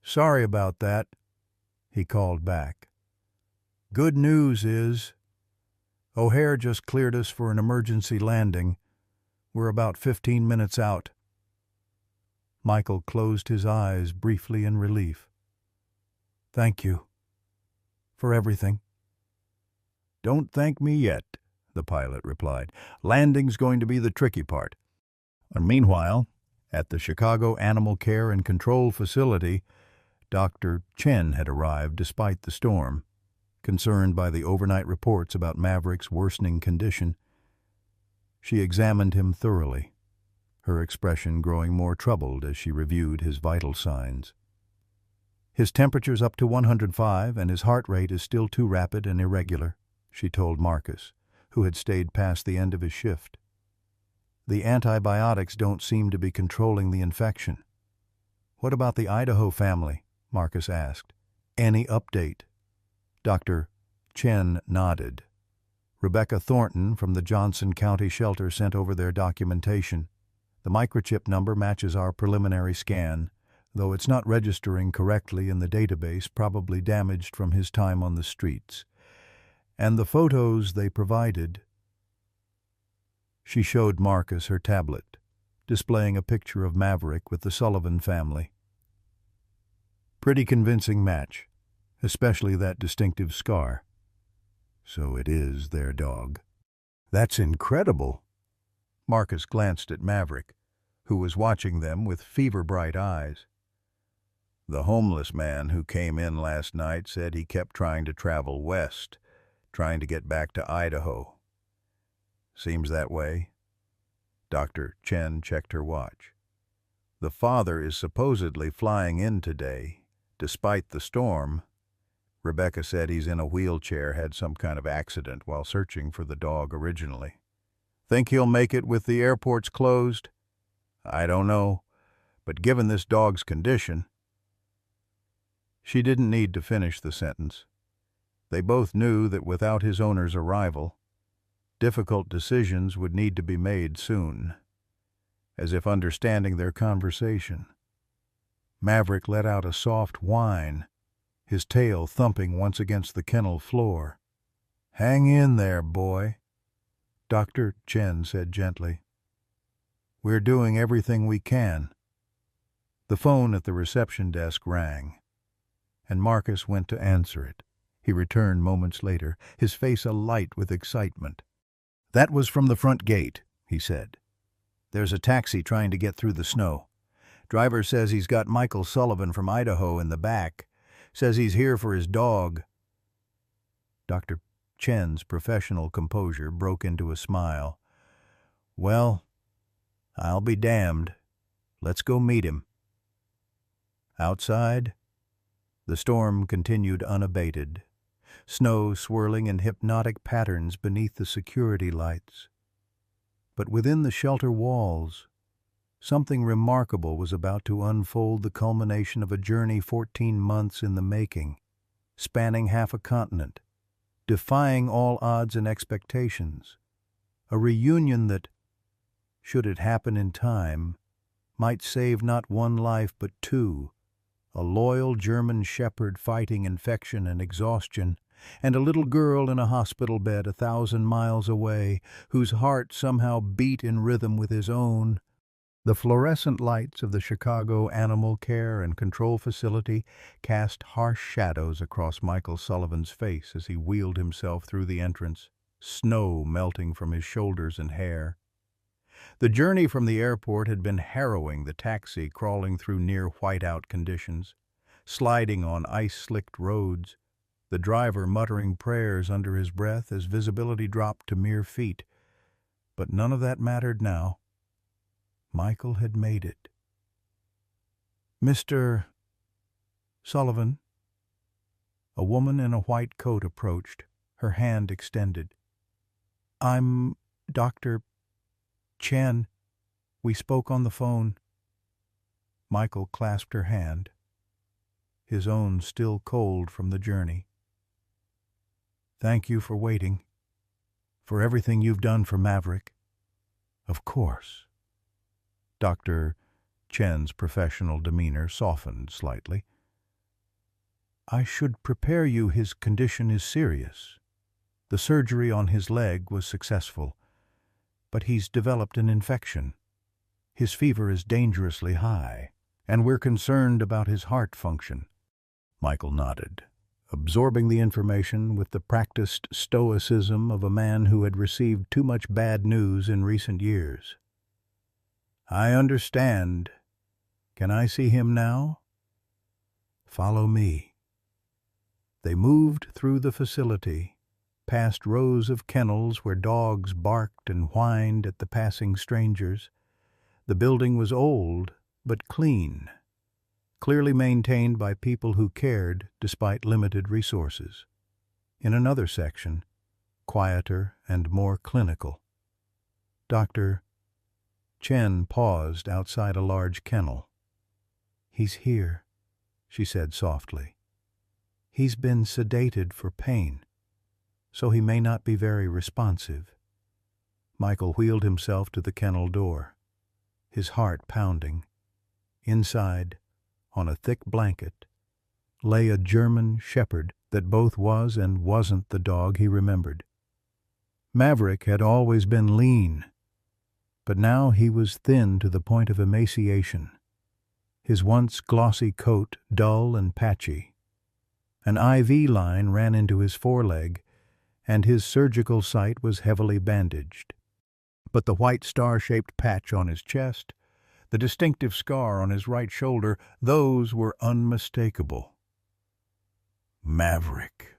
"Sorry about that," he called back. "Good news is, O'Hare just cleared us for an emergency landing. We're about 15 minutes out." Michael closed his eyes briefly in relief. "Thank you for everything." "Don't thank me yet," the pilot replied. "Landing's going to be the tricky part." And meanwhile, at the Chicago Animal Care and Control Facility, Dr. Chen had arrived despite the storm. Concerned by the overnight reports about Maverick's worsening condition, she examined him thoroughly, her expression growing more troubled as she reviewed his vital signs. "His temperature's up to 105 and his heart rate is still too rapid and irregular," she told Marcus, who had stayed past the end of his shift. "The antibiotics don't seem to be controlling the infection." "What about the Idaho family?" Marcus asked. "Any update?" Dr. Chen nodded. "Rebecca Thornton from the Johnson County shelter sent over their documentation. The microchip number matches our preliminary scan, though it's not registering correctly in the database, probably damaged from his time on the streets. And the photos they provided—" She showed Marcus her tablet, displaying a picture of Maverick with the Sullivan family. "Pretty convincing match, especially that distinctive scar. So it is their dog." "That's incredible." Marcus glanced at Maverick, who was watching them with fever-bright eyes. "The homeless man who came in last night said he kept trying to travel west, trying to get back to Idaho. Seems that way." Dr. Chen checked her watch. "The father is supposedly flying in today, despite the storm. Rebecca said he's in a wheelchair, had some kind of accident while searching for the dog originally. Think he'll make it with the airports closed? I don't know, but given this dog's condition—" She didn't need to finish the sentence. They both knew that without his owner's arrival, difficult decisions would need to be made soon. As if understanding their conversation, Maverick let out a soft whine, his tail thumping once against the kennel floor. "Hang in there, boy," Dr. Chen said gently. "We're doing everything we can." The phone at the reception desk rang, and Marcus went to answer it. He returned moments later, his face alight with excitement. "That was from the front gate," he said. "There's a taxi trying to get through the snow. Driver says he's got Michael Sullivan from Idaho in the back. Says he's here for his dog." Dr. Chen's professional composure broke into a smile. "Well, I'll be damned. Let's go meet him." Outside, the storm continued unabated, snow swirling in hypnotic patterns beneath the security lights. But within the shelter walls, something remarkable was about to unfold, the culmination of a journey 14 months in the making, spanning half a continent, defying all odds and expectations. A reunion that, should it happen in time, might save not one life but two: a loyal German shepherd fighting infection and exhaustion, and a little girl in a hospital bed 1,000 miles away, whose heart somehow beat in rhythm with his own. The fluorescent lights of the Chicago Animal Care and Control Facility cast harsh shadows across Michael Sullivan's face as he wheeled himself through the entrance, snow melting from his shoulders and hair. The journey from the airport had been harrowing, the taxi crawling through near whiteout conditions, sliding on ice-slicked roads, the driver muttering prayers under his breath as visibility dropped to mere feet. But none of that mattered now. Michael had made it. "Mr. Sullivan?" A woman in a white coat approached, her hand extended. "I'm Dr. Chen. We spoke on the phone." Michael clasped her hand. his own still cold from the journey. "Thank you for waiting, for everything you've done for Maverick." "Of course." Dr. Chen's professional demeanor softened slightly. "I should prepare you his condition is serious. The surgery on his leg was successful, but he's developed an infection. His fever is dangerously high, and we're concerned about his heart function." Michael nodded, absorbing the information with the practiced stoicism of a man who had received too much bad news in recent years. "I understand. Can I see him now?" "Follow me." They moved through the facility, past rows of kennels where dogs barked and whined at the passing strangers. The building was old but clean, clearly maintained by people who cared despite limited resources. In another section, quieter and more clinical, Dr. Chen paused outside a large kennel. "He's here," she said softly. "He's been sedated for pain, so he may not be very responsive." Michael wheeled himself to the kennel door, his heart pounding. Inside, on a thick blanket, lay a German shepherd that both was and wasn't the dog he remembered. Maverick had always been lean, but now he was thin to the point of emaciation, his once glossy coat dull and patchy. An IV line ran into his foreleg, and his surgical site was heavily bandaged. But the white star-shaped patch on his chest, the distinctive scar on his right shoulder, those were unmistakable. "Maverick,"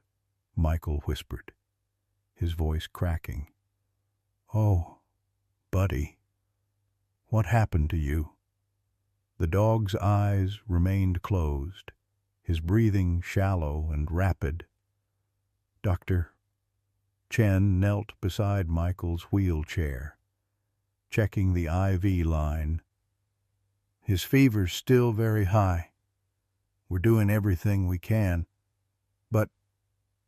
Michael whispered, his voice cracking. "Oh, buddy, what happened to you?" The dog's eyes remained closed, his breathing shallow and rapid. Dr. Chen knelt beside Michael's wheelchair, checking the IV line. "His fever's still very high. We're doing everything we can. But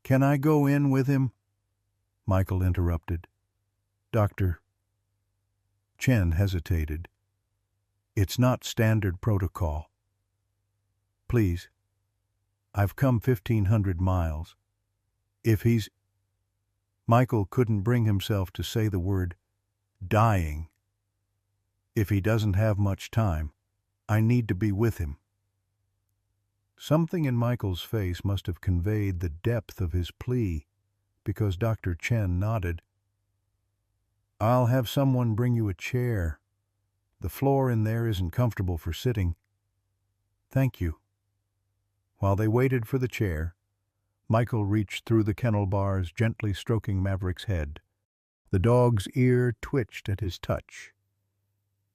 can I go in with him?" Michael interrupted. Dr. Chen hesitated. "It's not standard protocol. Please, I've come 1,500 miles. If he's—" Michael couldn't bring himself to say the word dying. "If he doesn't have much time, I need to be with him." Something in Michael's face must have conveyed the depth of his plea, because Dr. Chen nodded. "I'll have someone bring you a chair. The floor in there isn't comfortable for sitting." "Thank you." While they waited for the chair, Michael reached through the kennel bars, gently stroking Maverick's head. The dog's ear twitched at his touch,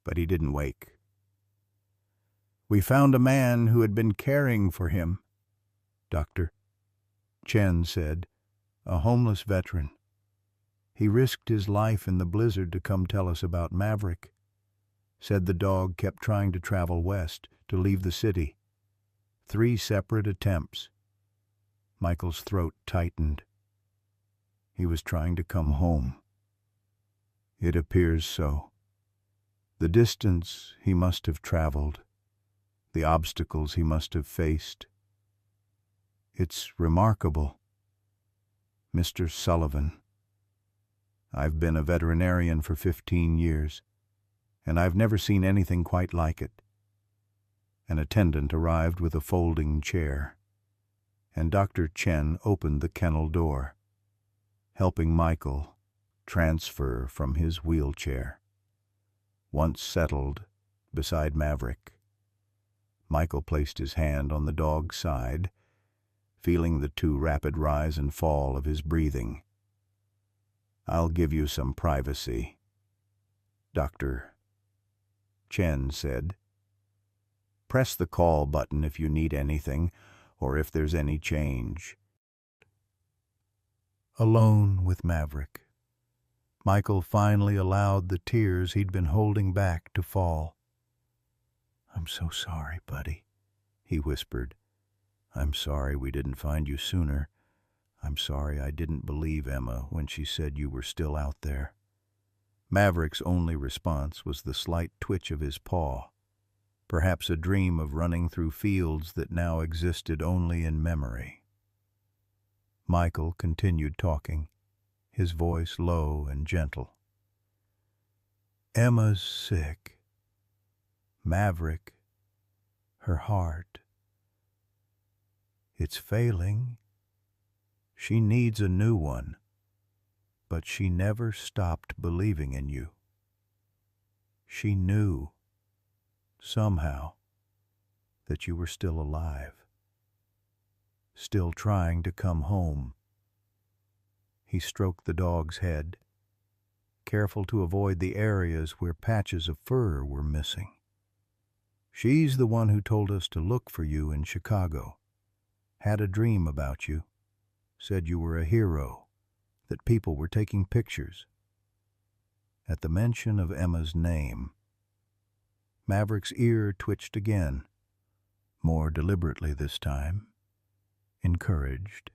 but he didn't wake. "We found a man who had been caring for him," Dr. Chen said, "a homeless veteran. He risked his life in the blizzard to come tell us about Maverick. Said the dog kept trying to travel west, to leave the city. 3 separate attempts." Michael's throat tightened. "He was trying to come home." "It appears so. The distance he must have traveled, the obstacles he must have faced. It's remarkable. Mr. Sullivan, I've been a veterinarian for 15 years, and I've never seen anything quite like it." An attendant arrived with a folding chair, and Dr. Chen opened the kennel door, helping Michael transfer from his wheelchair. Once settled beside Maverick, Michael placed his hand on the dog's side, feeling the too rapid rise and fall of his breathing. "I'll give you some privacy," Dr. Chen said. "Press the call button if you need anything, or if there's any change." Alone with Maverick, Michael finally allowed the tears he'd been holding back to fall. "I'm so sorry, buddy," he whispered, I'm sorry we didn't find you sooner. I'm sorry I didn't believe Emma when she said you were still out there." Maverick's only response was the slight twitch of his paw, perhaps a dream of running through fields that now existed only in memory. Michael continued talking, his voice low and gentle. "Emma's sick. Maverick, her heart. It's failing. She needs a new one, but she never stopped believing in you. She knew, somehow, that you were still alive, still trying to come home." He stroked the dog's head, careful to avoid the areas where patches of fur were missing. "She's the one who told us to look for you in Chicago, had a dream about you, said you were a hero, that people were taking pictures." At the mention of Emma's name, Maverick's ear twitched again, more deliberately this time. Encouraged,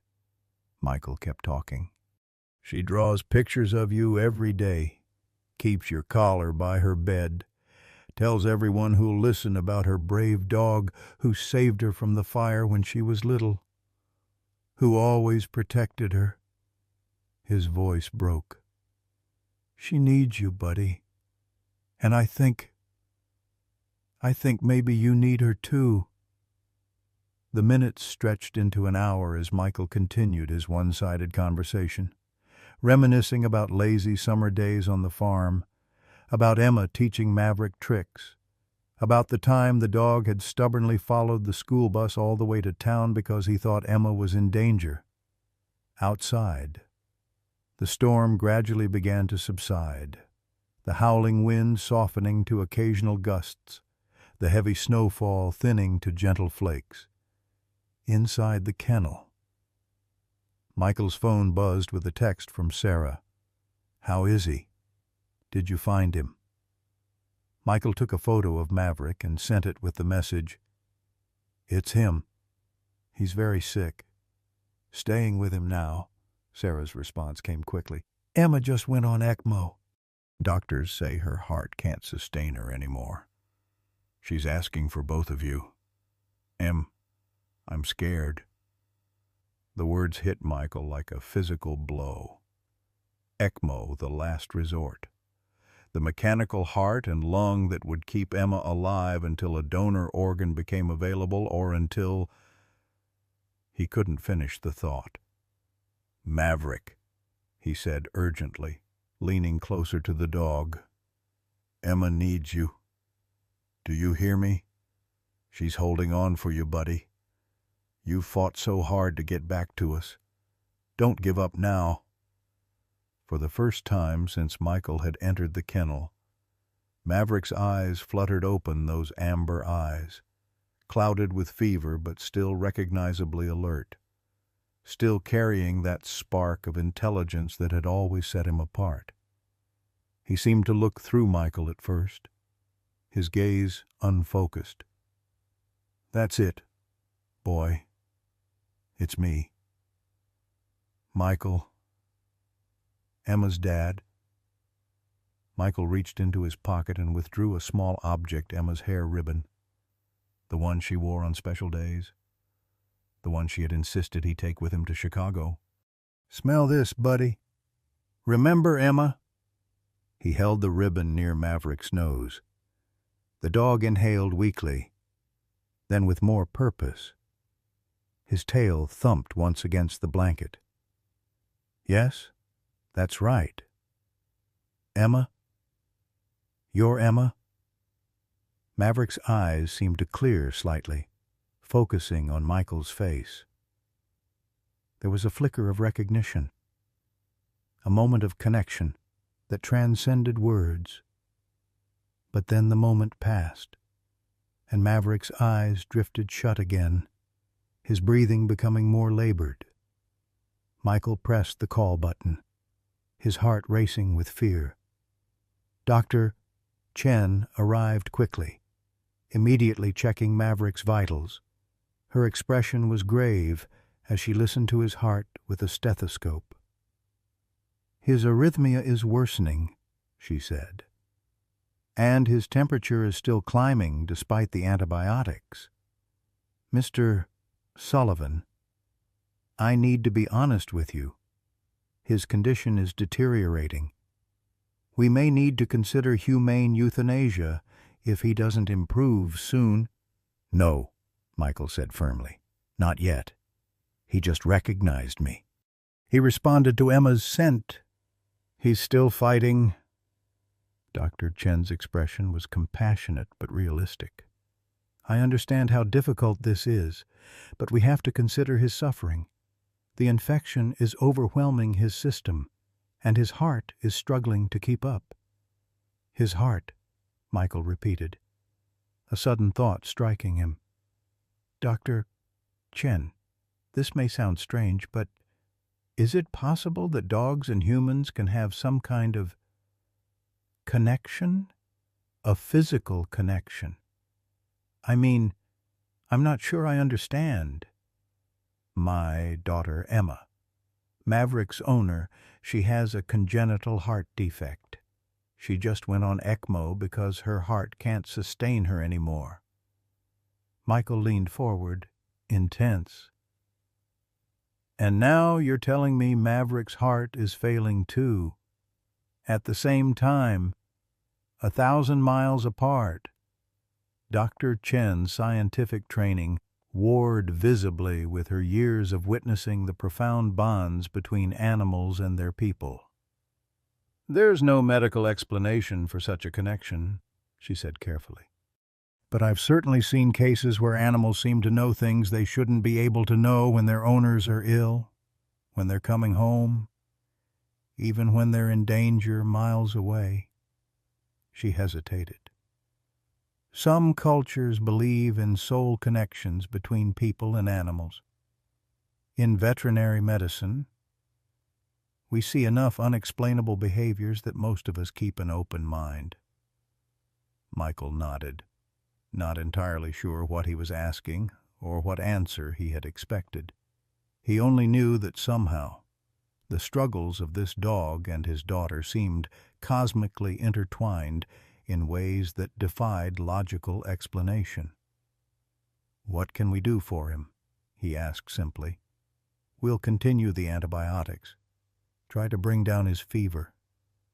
Michael kept talking. "She draws pictures of you every day, keeps your collar by her bed, tells everyone who'll listen about her brave dog who saved her from the fire when she was little, who always protected her." His voice broke. "She needs you, buddy. And I think maybe you need her too." The minutes stretched into an hour as Michael continued his one-sided conversation, reminiscing about lazy summer days on the farm, about Emma teaching Maverick tricks, about the time the dog had stubbornly followed the school bus all the way to town because he thought Emma was in danger. Outside, the storm gradually began to subside, the howling wind softening to occasional gusts, the heavy snowfall thinning to gentle flakes. Inside the kennel, Michael's phone buzzed with a text from Sarah. "How is he? Did you find him?" Michael took a photo of Maverick and sent it with the message, "It's him. He's very sick. Staying with him now." Sarah's response came quickly. "Emma just went on ECMO. Doctors say her heart can't sustain her anymore. She's asking for both of you. I'm scared." The words hit Michael like a physical blow. ECMO, the last resort. The mechanical heart and lung that would keep Emma alive until a donor organ became available or until... He couldn't finish the thought. "Maverick," he said urgently, leaning closer to the dog. "Emma needs you. Do you hear me? She's holding on for you, buddy. You fought so hard to get back to us. Don't give up now." For the first time since Michael had entered the kennel, Maverick's eyes fluttered open, those amber eyes, clouded with fever but still recognizably alert, still carrying that spark of intelligence that had always set him apart. He seemed to look through Michael at first, his gaze unfocused. "That's it, boy. It's me. Michael. Emma's dad." Michael reached into his pocket and withdrew a small object, Emma's hair ribbon. The one she wore on special days. The one she had insisted he take with him to Chicago. "Smell this, buddy. Remember Emma?" He held the ribbon near Maverick's nose. The dog inhaled weakly, then with more purpose. His tail thumped once against the blanket. "Yes, that's right. Emma? You're Emma?" Maverick's eyes seemed to clear slightly, focusing on Michael's face. There was a flicker of recognition, a moment of connection that transcended words. But then the moment passed, and Maverick's eyes drifted shut again, his breathing becoming more labored. Michael pressed the call button, his heart racing with fear. Dr. Chen arrived quickly, immediately checking Maverick's vitals. Her expression was grave as she listened to his heart with a stethoscope. "His arrhythmia is worsening," she said, "and his temperature is still climbing despite the antibiotics. Mr. Sullivan, I need to be honest with you. His condition is deteriorating. We may need to consider humane euthanasia if he doesn't improve soon." "No," Michael said firmly. "Not yet. He just recognized me. He responded to Emma's scent. He's still fighting." Dr. Chen's expression was compassionate but realistic. "I understand how difficult this is, but we have to consider his suffering. The infection is overwhelming his system, and his heart is struggling to keep up." "His heart," Michael repeated, a sudden thought striking him. "Dr. Chen, this may sound strange, but is it possible that dogs and humans can have some kind of connection? A physical connection? I mean, I'm not sure I understand." "My daughter Emma. Maverick's owner, she has a congenital heart defect. She just went on ECMO because her heart can't sustain her anymore." Michael leaned forward, intense. "And now you're telling me Maverick's heart is failing too, at the same time, 1,000 miles apart." Dr. Chen's scientific training warred visibly with her years of witnessing the profound bonds between animals and their people. "There's no medical explanation for such a connection," she said carefully. "But I've certainly seen cases where animals seem to know things they shouldn't be able to know when their owners are ill, when they're coming home, even when they're in danger miles away." She hesitated. "Some cultures believe in soul connections between people and animals. In veterinary medicine, we see enough unexplainable behaviors that most of us keep an open mind." Michael nodded, not entirely sure what he was asking or what answer he had expected. He only knew that somehow the struggles of this dog and his daughter seemed cosmically intertwined in ways that defied logical explanation. "What can we do for him?" he asked simply. "We'll continue the antibiotics, try to bring down his fever,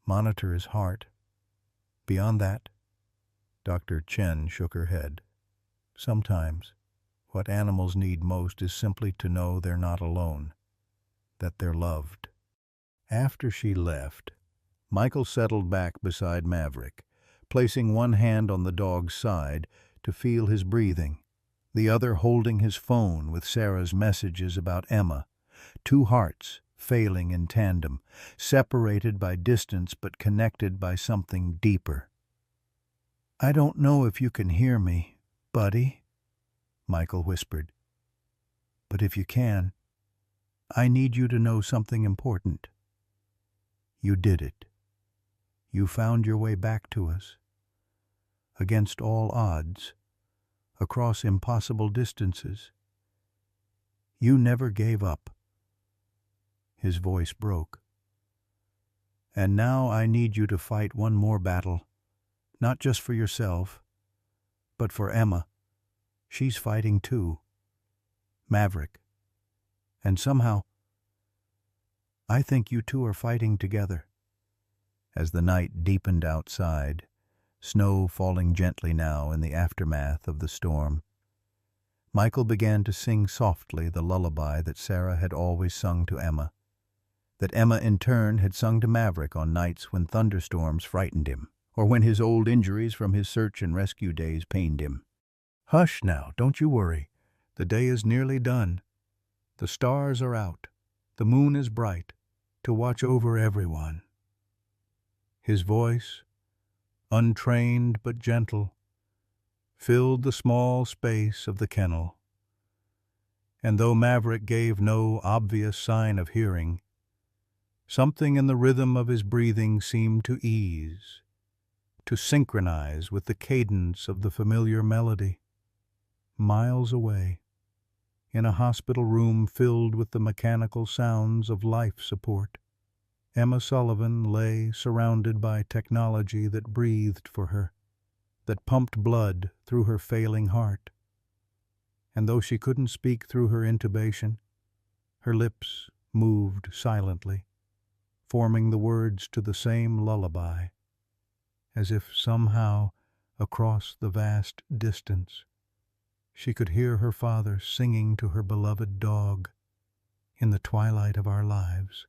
monitor his heart. Beyond that," Dr. Chen shook her head. "Sometimes what animals need most is simply to know they're not alone, that they're loved." After she left, Michael settled back beside Maverick, placing one hand on the dog's side to feel his breathing, the other holding his phone with Sarah's messages about Emma, two hearts failing in tandem, separated by distance but connected by something deeper. "I don't know if you can hear me, buddy," Michael whispered. "But if you can, I need you to know something important. You did it. You found your way back to us. Against all odds, across impossible distances. You never gave up." His voice broke. "And now I need you to fight one more battle, not just for yourself, but for Emma. She's fighting too. Maverick. And somehow, I think you two are fighting together." As the night deepened outside, snow falling gently now in the aftermath of the storm, Michael began to sing softly the lullaby that Sarah had always sung to Emma, that Emma in turn had sung to Maverick on nights when thunderstorms frightened him, or when his old injuries from his search and rescue days pained him. "Hush now, don't you worry. The day is nearly done. The stars are out. The moon is bright, to watch over everyone." His voice, untrained but gentle, filled the small space of the kennel. And though Maverick gave no obvious sign of hearing, something in the rhythm of his breathing seemed to ease, to synchronize with the cadence of the familiar melody. Miles away, in a hospital room filled with the mechanical sounds of life support. Emma Sullivan lay surrounded by technology that breathed for her, that pumped blood through her failing heart. And though she couldn't speak through her intubation, her lips moved silently, forming the words to the same lullaby, as if somehow, across the vast distance, she could hear her father singing to her beloved dog. In the twilight of our lives,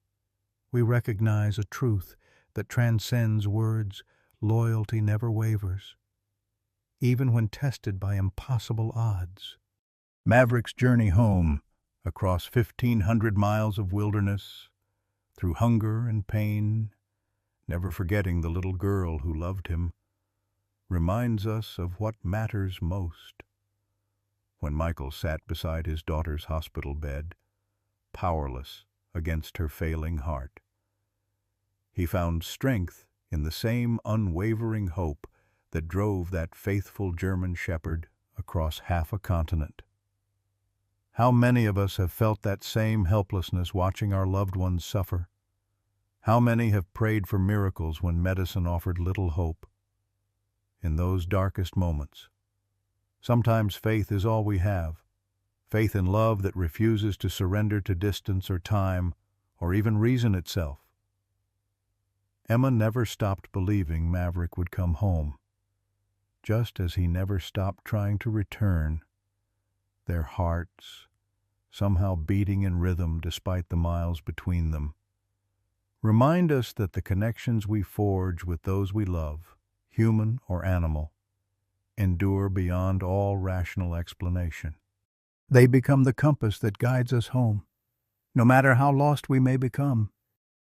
we recognize a truth that transcends words. Loyalty never wavers, even when tested by impossible odds. Maverick's journey home, across 1,500 miles of wilderness, through hunger and pain, never forgetting the little girl who loved him, reminds us of what matters most. When Michael sat beside his daughter's hospital bed, powerless against her failing heart, he found strength in the same unwavering hope that drove that faithful German shepherd across half a continent. How many of us have felt that same helplessness watching our loved ones suffer? How many have prayed for miracles when medicine offered little hope? In those darkest moments, sometimes faith is all we have, faith in love that refuses to surrender to distance or time, or even reason itself. Emma never stopped believing Maverick would come home, just as he never stopped trying to return, their hearts somehow beating in rhythm despite the miles between them. Remind us that the connections we forge with those we love, human or animal, endure beyond all rational explanation. They become the compass that guides us home, no matter how lost we may become.